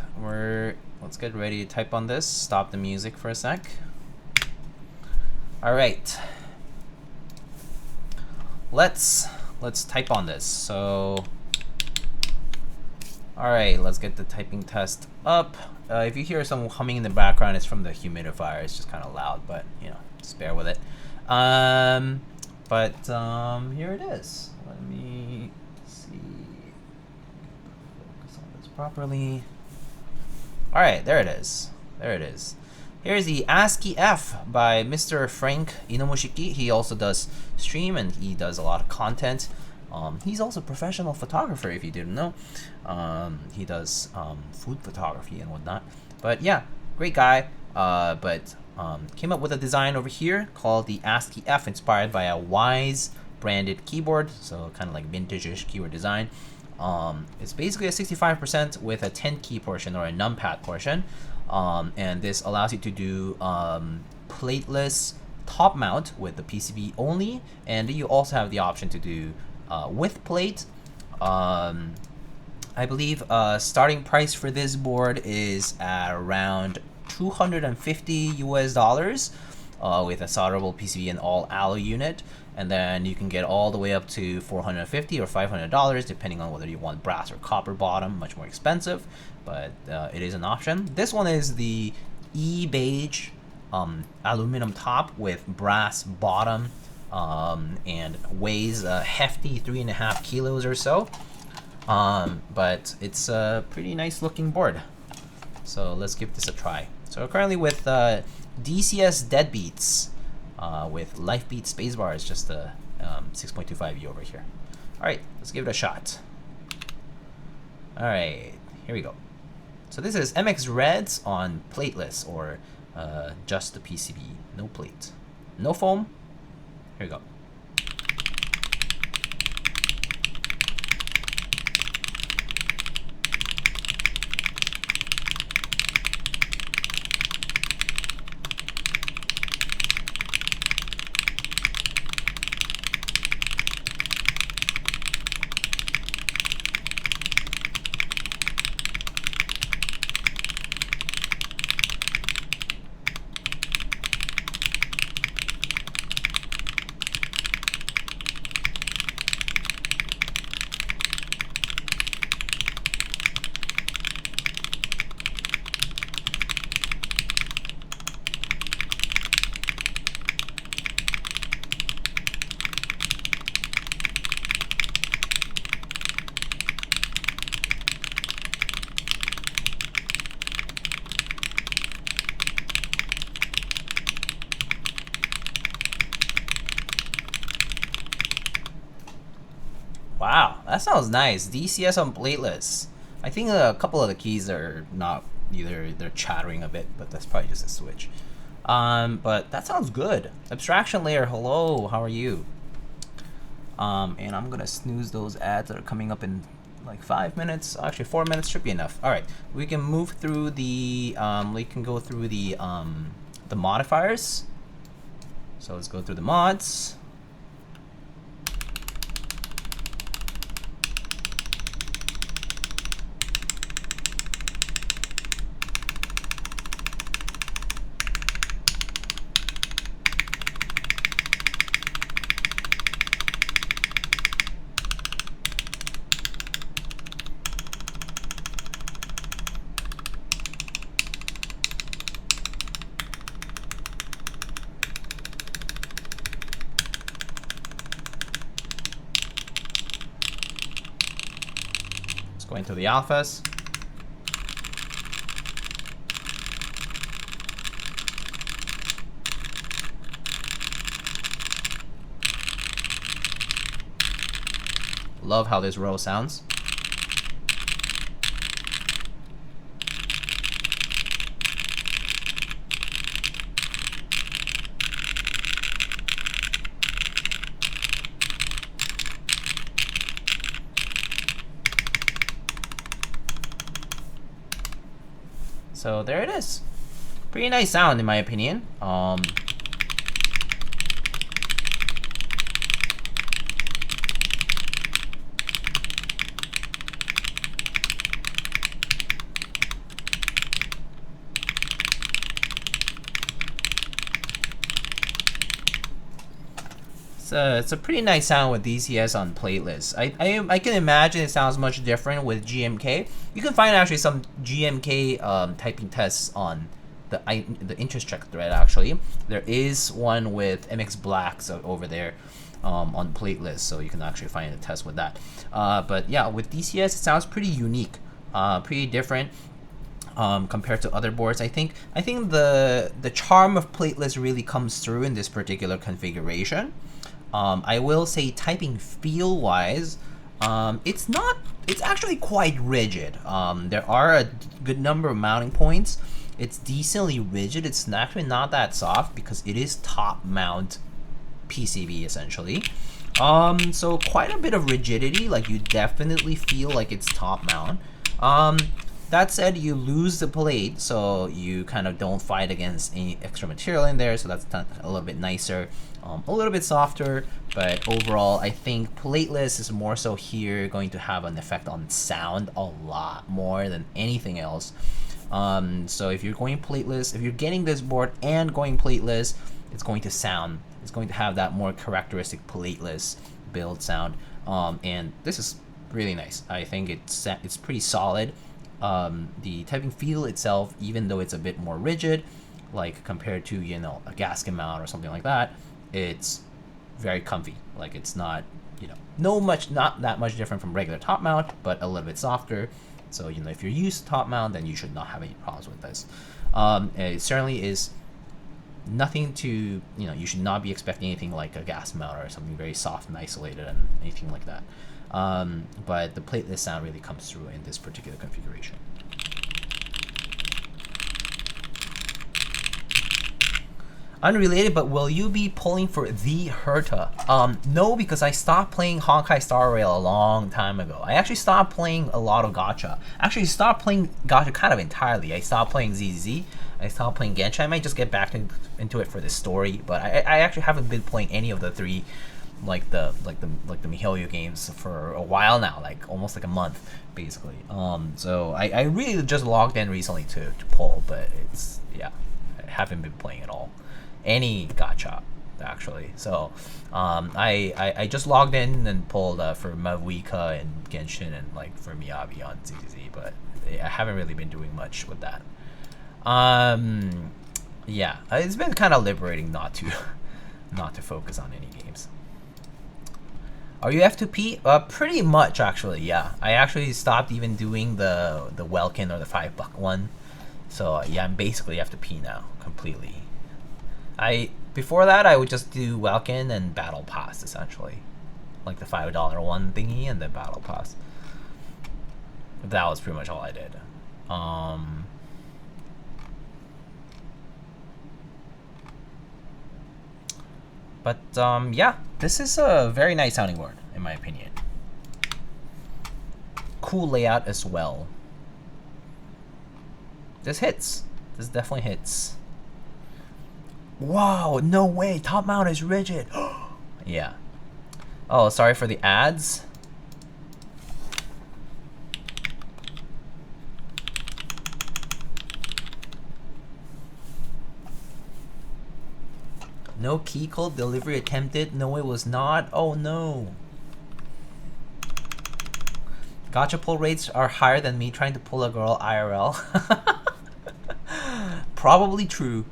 let's get ready to type on this. Stop the music for a sec. All right, let's type on this. So, all right, let's get the typing test up. If you hear some humming in the background, it's from the humidifier. It's just kind of loud, but you know, just bear with it. Here it is. Let me see. Focus on this properly. All right, there it is. There it is. Here's the ASCII-F by Mr. Frank Enomooshikey. He also does stream and he does a lot of content. He's also a professional photographer, if you didn't know. He does food photography and whatnot. But yeah, great guy. Came up with a design over here called the ASCII-F, inspired by a Wise branded keyboard, so kind of like vintage-ish keyboard design. It's basically a 65% with a 10 key portion or a numpad portion, and this allows you to do plateless top mount with the PCB only, and you also have the option to do with plate. I believe starting price for this board is at around $250 US with a solderable PCB and all alloy unit, and then you can get all the way up to $450 or $500 depending on whether you want brass or copper bottom. Much more expensive, but it is an option. This one is the e-beige aluminum top with brass bottom, and weighs a hefty 3.5 kilos or so, but it's a pretty nice looking board. So let's give this a try. So currently with DCS Deadbeats with Lifebeats spacebar is just a 6.25E over here. All right, let's give it a shot. All right, here we go. So this is MX Reds on plateless, or just the PCB, no plate, no foam. Here we go. that sounds nice. DCS on plateless. I think a couple of the keys are not either, they're chattering a bit, but that's probably just a switch. But that sounds good. Abstraction layer, hello, how are you? And I'm gonna snooze those ads that are coming up in like 5 minutes. Actually, 4 minutes should be enough. All right, we can move through the. We can go through the modifiers. So let's go through the mods. Going to the alphas. Love how this row sounds. So there it is. Pretty nice sound in my opinion. It's a pretty nice sound with DCS on plateless. I can imagine it sounds much different with GMK. You can find actually some GMK typing tests on the interest check thread. Actually, there is one with MX Black over there on plateless, so you can actually find a test with that. But yeah, with DCS, it sounds pretty unique, pretty different. Compared to other boards, I think the charm of plateless really comes through in this particular configuration. I will say typing feel wise, it's actually quite rigid. There are a good number of mounting points. It's decently rigid. It's actually not that soft because it is top mount PCB essentially. So quite a bit of rigidity, like you definitely feel like it's top mount. That said, you lose the plate, so you kind of don't fight against any extra material in there, so that's a little bit nicer, a little bit softer, but overall, I think plateless is more so here going to have an effect on sound a lot more than anything else. So if you're going plateless, if you're getting this board and going plateless, it's going to have that more characteristic plateless build sound, and this is really nice. I think it's pretty solid. The typing feel itself, even though it's a bit more rigid, like compared to, you know, a gasket mount or something like that, it's very comfy. Like it's not, you know, not that much different from regular top mount, but a little bit softer. So, you know, if you're used to top mount, then you should not have any problems with this. It certainly is nothing to, you know, you should not be expecting anything like a gas mount or something very soft and isolated and anything like that. But the plateless sound really comes through in this particular configuration. Unrelated, but will you be pulling for the Herta? No, because I stopped playing Honkai Star Rail a long time ago. I actually stopped playing a lot of gacha. Actually stopped playing gacha kind of entirely. I stopped playing ZZ. I stopped playing Genshin. I might just get back into it for the story, but I actually haven't been playing any of the three, like the Mihoyo games for a while now, like almost like a month basically. So I really just logged in recently to pull, but it's, yeah, I haven't been playing at all any gacha actually. So I just logged in and pulled for Mavuika and Genshin and like for Miyabi on ZZ, but I haven't really been doing much with that. Yeah, it's been kind of liberating not to focus on any games. Are you F2P? Pretty much actually, yeah. I actually stopped even doing the Welkin or the $5 one. So yeah, I'm basically F2P now, completely. Before that I would just do Welkin and Battle Pass essentially. like the $5 one thingy and the battle pass. That was pretty much all I did. Yeah, this is a very nice sounding board in my opinion. Cool layout as well. This hits. This definitely hits. Wow, no way, top mount is rigid. Yeah. Oh, sorry for the ads. No key code delivery attempted. No, it was not. Oh no. Gotcha pull rates are higher than me trying to pull a girl IRL. Probably true.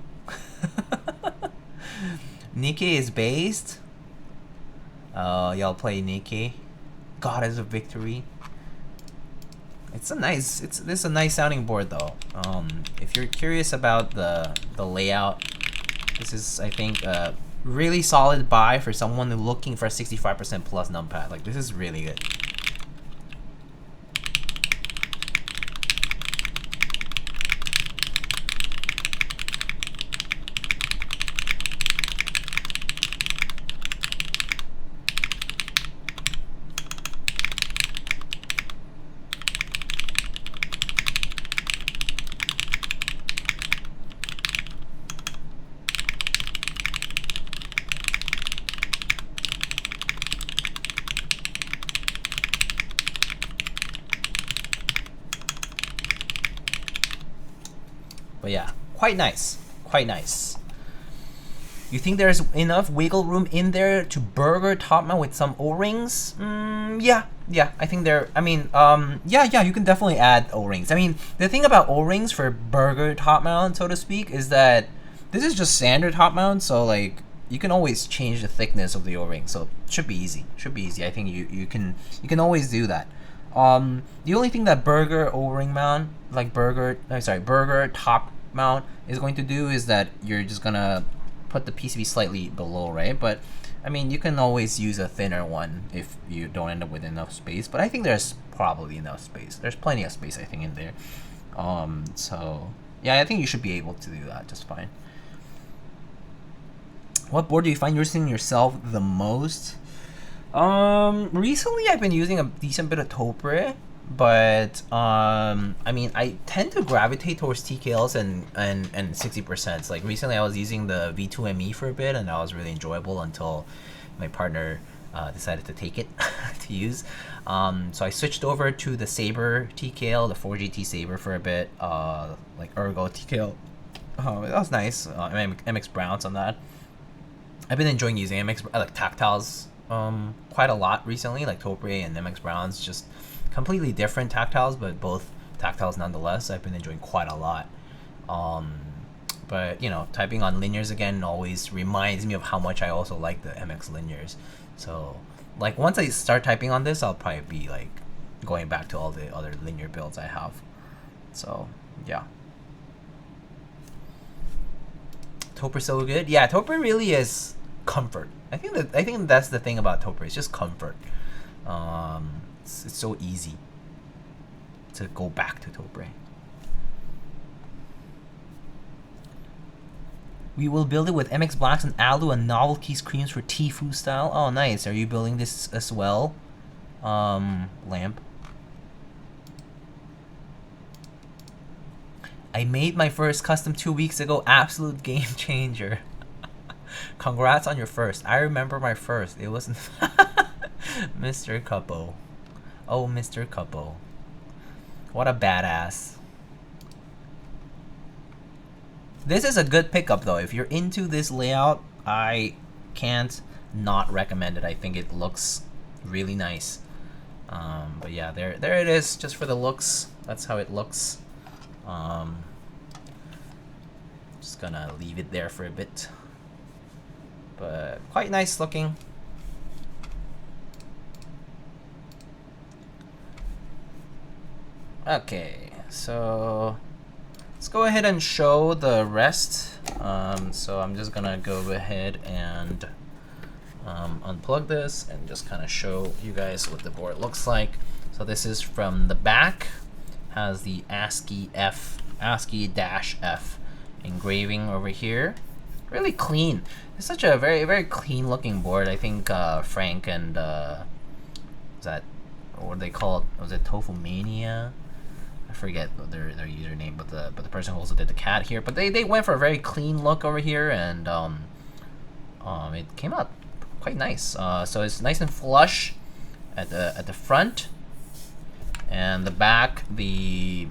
Nikkei is based. Y'all play Nikkei. God is a victory. It's a nice. This is a nice sounding board though. If you're curious about the layout, this is I think a really solid buy for someone looking for a 65% plus numpad. Like this is really good. But yeah, quite nice, quite nice. You think there's enough wiggle room in there to burger top mount with some O-rings? Yeah, I think there, I mean, yeah, you can definitely add O-rings. I mean, the thing about O-rings for burger top mount, so to speak, is that this is just standard top mount, so like, you can always change the thickness of the O-ring, so it should be easy, I think you can always do that. The only thing that burger O-ring mount, like burger top mount is going to do is that you're just gonna put the PCB slightly below, right? But I mean, you can always use a thinner one if you don't end up with enough space, but I think there's probably enough space. There's plenty of space I think in there. So yeah, I think you should be able to do that just fine. What board do you find using yourself the most? Recently I've been using a decent bit of Topre, but I mean, I tend to gravitate towards TKLs and 60%. Like recently I was using the V2ME for a bit and that was really enjoyable until my partner decided to take it to use. So I switched over to the Saber TKL, the 4GT Saber for a bit, like Ergo TKL. Oh, that was nice. MX Browns on that. I've been enjoying using MX like tactiles quite a lot recently, like Topre and MX Browns, just completely different tactiles, but both tactiles nonetheless. I've been enjoying quite a lot. But you know, typing on linears again always reminds me of how much I also like the MX linears. So like once I start typing on this, I'll probably be like going back to all the other linear builds I have. So yeah. Topre so good. Yeah, Topre really is comfort. I think that's the thing about Topre. It's just comfort. It's so easy to go back to Topre. We will build it with MX Blacks and Alu and novelty screens for Tfue style. Oh, nice. Are you building this as well? Lamp. I made my first custom 2 weeks ago. Absolute game changer. Congrats on your first. I remember my first. It wasn't Mr. Cuppo. Oh, Mr. Cuppo. What a badass. This is a good pickup though. If you're into this layout, I can't not recommend it. I think it looks really nice. But yeah, there it is, just for the looks. That's how it looks. Just gonna leave it there for a bit. But quite nice looking. Okay, so let's go ahead and show the rest. So I'm just gonna go ahead and unplug this and just kind of show you guys what the board looks like. So this is from the back, has the ASCII-F, ASCII-F engraving over here. Really clean. It's such a very clean looking board. I think Frank and is that what they call it? Was it Tofu Mania? I forget their username, but the person who also did the cat here. But they went for a very clean look over here, and it came out quite nice. So it's nice and flush at the front, and the back, the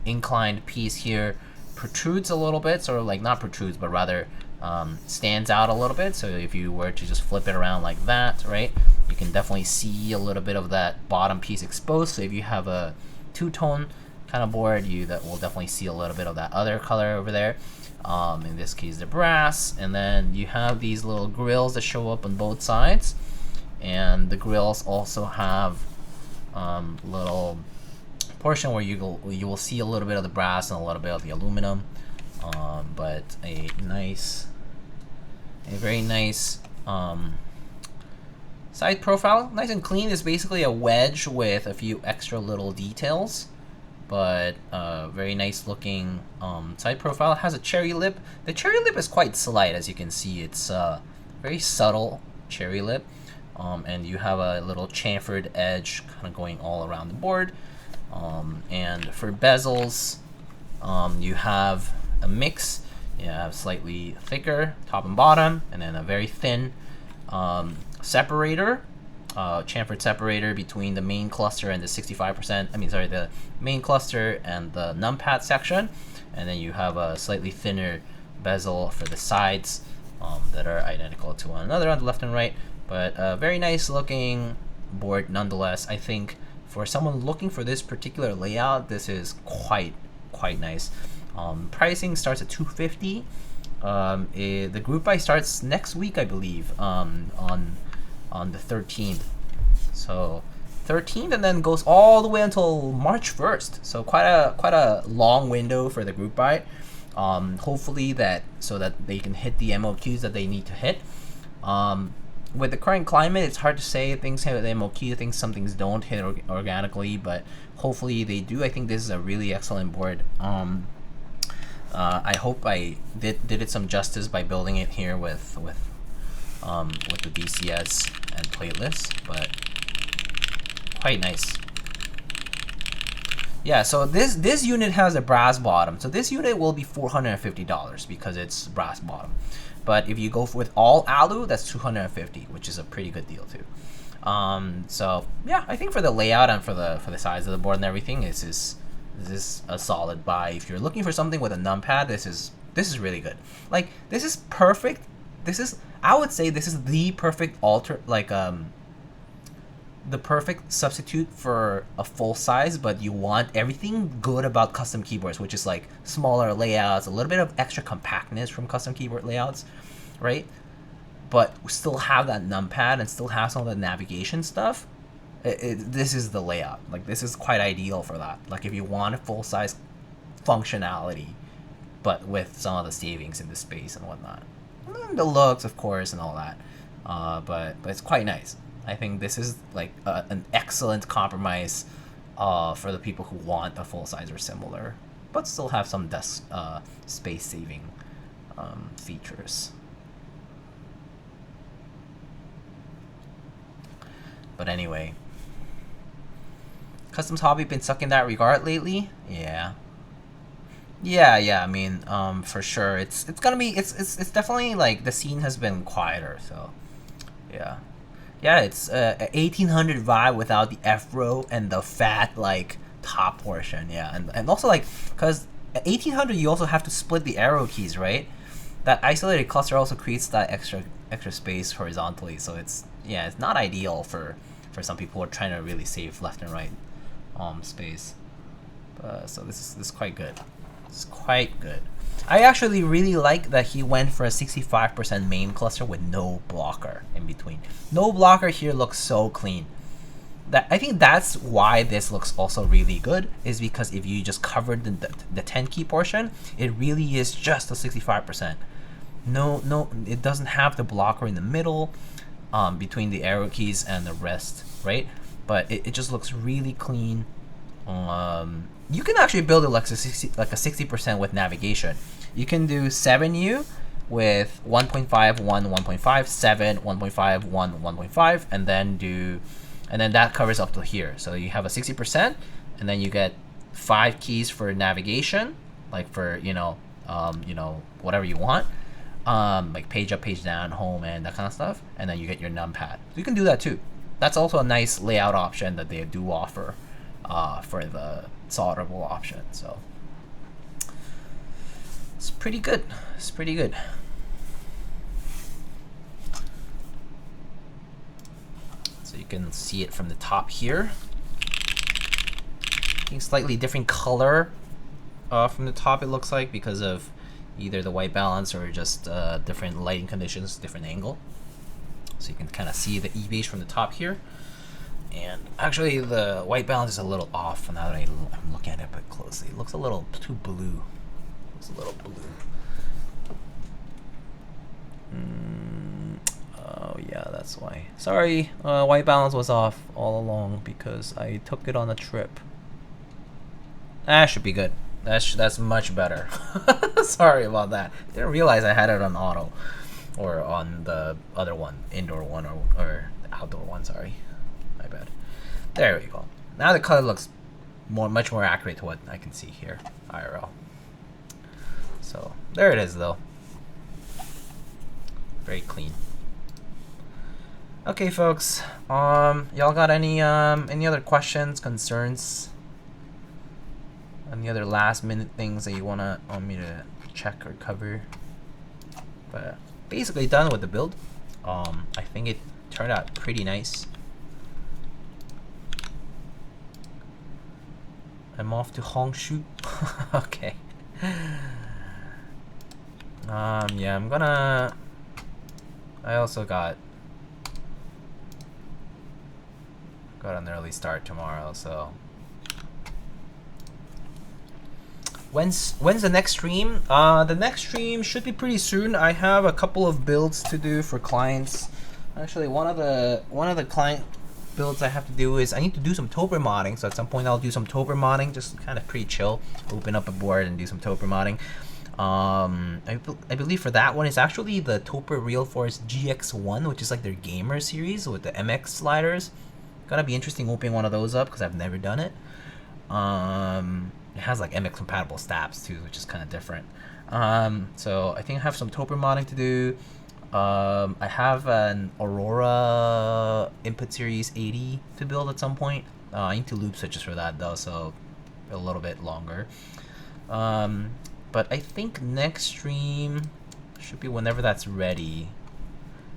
inclined piece here protrudes a little bit, sort of like not protrudes, but rather stands out a little bit. So if you were to just flip it around like that, right, you can definitely see a little bit of that bottom piece exposed. So if you have a two-tone kind of board, that will definitely see a little bit of that other color over there. In this case, the brass, and then you have these little grills that show up on both sides, and the grills also have little portion where you will see a little bit of the brass and a little bit of the aluminum, but a very nice side profile, nice and clean. It's basically a wedge with a few extra little details, but very nice looking side profile. It has a cherry lip. The cherry lip is quite slight, as you can see. It's very subtle cherry lip, and you have a little chamfered edge kind of going all around the board. And for bezels, you have a mix. You have slightly thicker top and bottom, and then a very thin separator, chamfered separator between the main cluster and the 65%. I mean, sorry, the main cluster and the numpad section, and then you have a slightly thinner bezel for the sides that are identical to one another on the left and right. But a very nice looking board nonetheless. I think for someone looking for this particular layout, this is quite nice. Pricing starts at $250. The group buy starts next week, I believe, on the 13th. So 13th, and then goes all the way until March 1st. So quite a long window for the group buy. Hopefully so that they can hit the MOQs that they need to hit. With the current climate, it's hard to say. Things hit the MOQ, some things don't hit organically, but hopefully they do. I think this is a really excellent board. I hope I did it some justice by building it here with the DCS and plateless, but quite nice. Yeah, so this unit has a brass bottom. So this unit will be $450 because it's brass bottom. But if you go with all alu, that's $250, which is a pretty good deal too. So yeah, I think for the layout and for the size of the board and everything, this is a solid buy. If you're looking for something with a numpad, this is really good. Like, this is perfect. I would say this is the perfect the perfect substitute for a full size, but you want everything good about custom keyboards, which is like smaller layouts, a little bit of extra compactness from custom keyboard layouts, right? But still have that numpad and still have some of the navigation stuff. This is the layout. Like, this is quite ideal for that. Like, if you want a full size functionality, but with some of the savings in the space and whatnot, and then the looks, of course, and all that. But it's quite nice. I think this is like an excellent compromise for the people who want a full size or similar, but still have some desk space saving features. But anyway, Customs Hobby been stuck in that regard lately. Yeah. I mean, for sure, it's definitely like the scene has been quieter. So, yeah. It's 1800 vibe without the F row and the fat like top portion. Yeah, and also like, because at 1800 you also have to split the arrow keys, right? That isolated cluster also creates that extra space horizontally. So it's not ideal for some people who are trying to really save left and right space. So this is quite good. It's quite good. I actually really like that he went for a 65% main cluster with no blocker in between. No blocker here looks so clean. I think that's why this looks also really good, is because if you just covered the 10 key portion, it really is just a 65%. no, it doesn't have the blocker in the middle, between the arrow keys and the rest, right? But it just looks really clean. You can actually build it like a 60% with navigation. You can do 7U with 1.5, 1, 1.5, 7, 1.5, 1, 1.5, and then that covers up to here. So you have a 60%, and then you get 5 keys for navigation, like for whatever you want, like page up, page down, home, and that kind of stuff. And then you get your numpad. So you can do that too. That's also a nice layout option that they do offer for the solderable option. So it's pretty good. It's pretty good. So you can see it from the top here. I think slightly different color from the top, it looks like, because of either the white balance or just different lighting conditions, different angle. So you can kind of see the e-beige from the top here. And actually the white balance is a little off now that I'm looking at it a bit closely. It looks a little too blue. It's a little blue. Oh yeah, that's why. Sorry, white balance was off all along because I took it on a trip. That should be good. That's much better. Sorry about that. Didn't realize I had it on auto, or on the other one, indoor one, or outdoor one. Sorry, my bad. There we go. Now the color looks much more accurate to what I can see here, IRL. So there it is, though. Very clean. Okay, folks. Y'all got any other questions, concerns? Any other last minute things that you want me to check or cover? But basically done with the build. I think it turned out pretty nice. I'm off to Hongshu. Okay. Yeah, I'm gonna. I also got an early start tomorrow, so. When's the next stream? The next stream should be pretty soon. I have a couple of builds to do for clients. Actually, one of the client builds I have to do is I need to do some Toper modding. So at some point I'll do some Toper modding, just kind of pretty chill. Open up a board and do some Toper modding. I believe for that one it's actually the Toper Real Force GX1, which is like their gamer series with the MX sliders. Gonna be interesting opening one of those up because I've never done it. It has like MX compatible stabs too, which is kind of different. So I think I have some Toper modding to do. I have an Aurora Input Series 80 to build at some point. I need to loop switches for that though, so a little bit longer. But I think next stream should be whenever that's ready.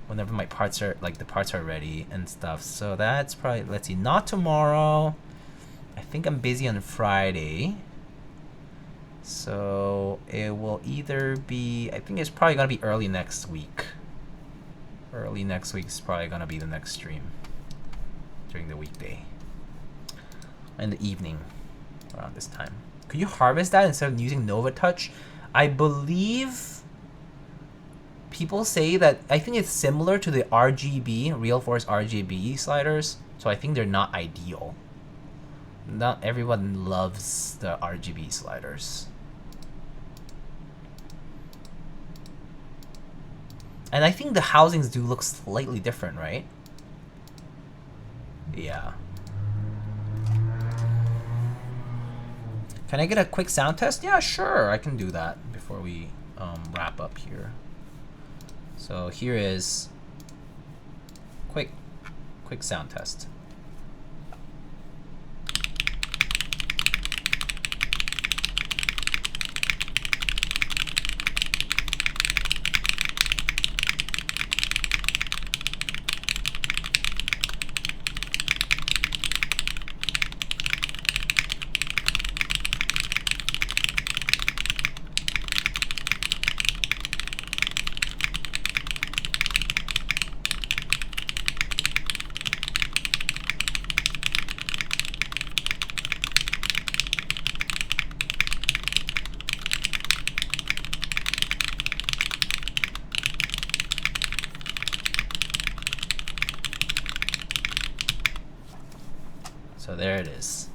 Whenever my parts are, like the parts are ready and stuff. So that's probably, let's see, not tomorrow. I think I'm busy on Friday. So it will either be, I think it's probably gonna be early next week. Early next week is probably gonna be the next stream during the weekday. In the evening, around this time. Could you harvest that instead of using Nova Touch? I believe people say that, I think it's similar to the RGB, Real Force RGB sliders. So I think they're not ideal. Not everyone loves the RGB sliders. And I think the housings do look slightly different, right? Yeah. Can I get a quick sound test? Yeah, sure, I can do that before we wrap up here. So here is quick sound test. there it is.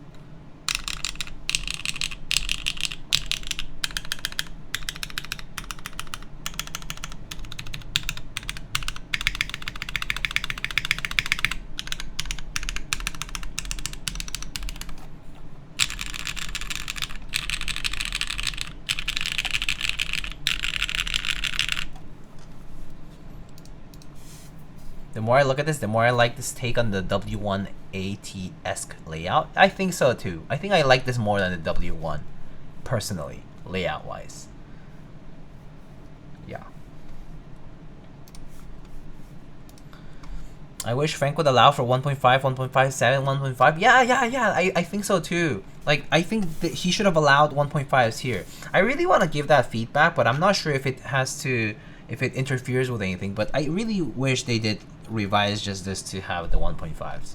The more I look at this, the more I like this take on the W1AT-esque layout. I think so too. I think I like this more than the W1, personally, layout-wise. Yeah. I wish Frank would allow for 1.5, 1.57, 1.5. Yeah. I think so too. Like, I think that he should have allowed 1.5s here. I really want to give that feedback, but I'm not sure if it has to, if it interferes with anything. But I really wish they did revise just this to have the 1.5s.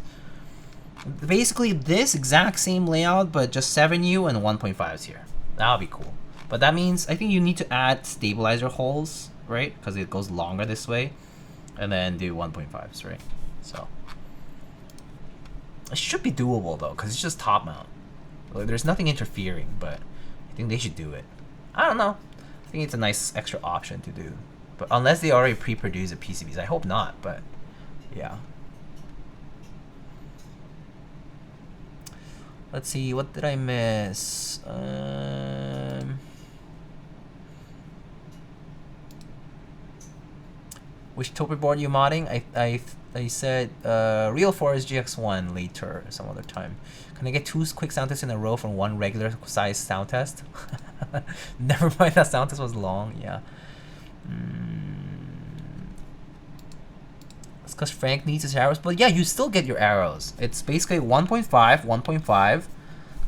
Basically, this exact same layout, but just 7U and 1.5s here. That would be cool. But that means I think you need to add stabilizer holes, right? Because it goes longer this way. And then do 1.5s, right? So it should be doable though, because it's just top mount. Like, there's nothing interfering, but I think they should do it. I don't know. I think it's a nice extra option to do. But unless they already pre-produce the PCBs, I hope not, but yeah. Let's see, what did I miss? Which topo board you modding? I said Real Forest GX1 later, some other time. Can I get 2 quick sound tests in a row from one regular size sound test? Never mind, that sound test was long. Yeah. It's because Frank needs his arrows, but yeah, you still get your arrows. It's basically 1.5, 1.5,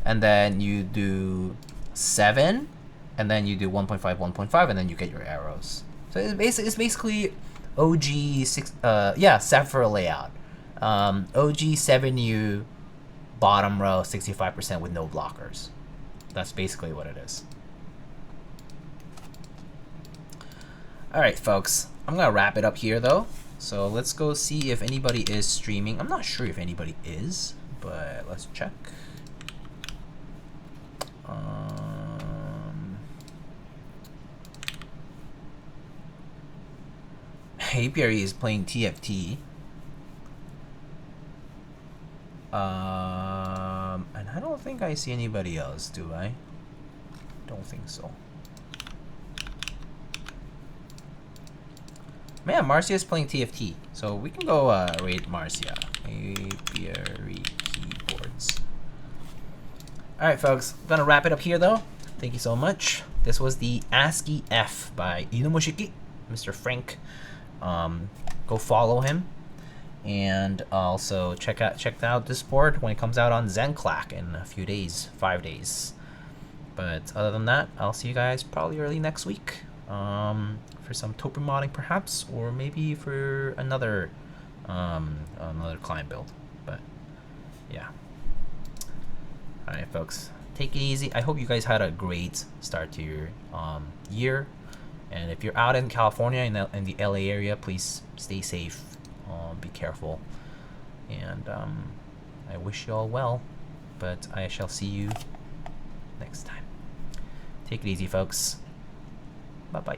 and then you do 7, and then you do 1.5, 1.5, and then you get your arrows. So it's basically OG 6, Sapphire layout. OG 7U bottom row 65% with no blockers. That's basically what it is. Alright folks, I'm gonna wrap it up here though. So let's go see if anybody is streaming. I'm not sure if anybody is, but let's check. Apiary is playing TFT. And I don't think I see anybody else, do I? Don't think so. Man, Marcia is playing TFT, so we can go raid Marcia. Apiary keyboards. Alright folks, I'm gonna wrap it up here though. Thank you so much. This was the ASCII-F by Enomooshikey, Mr. Frank. Go follow him, and also check out this board when it comes out on Zenclack in a few days, 5 days. But other than that, I'll see you guys probably early next week for some topo modding perhaps, or maybe for another client build. But yeah. Alright folks, take it easy. I hope you guys had a great start to your year. And if you're out in California, in the LA area, please stay safe, be careful, and I wish you all well, but I shall see you next time. Take it easy, folks. Bye-bye.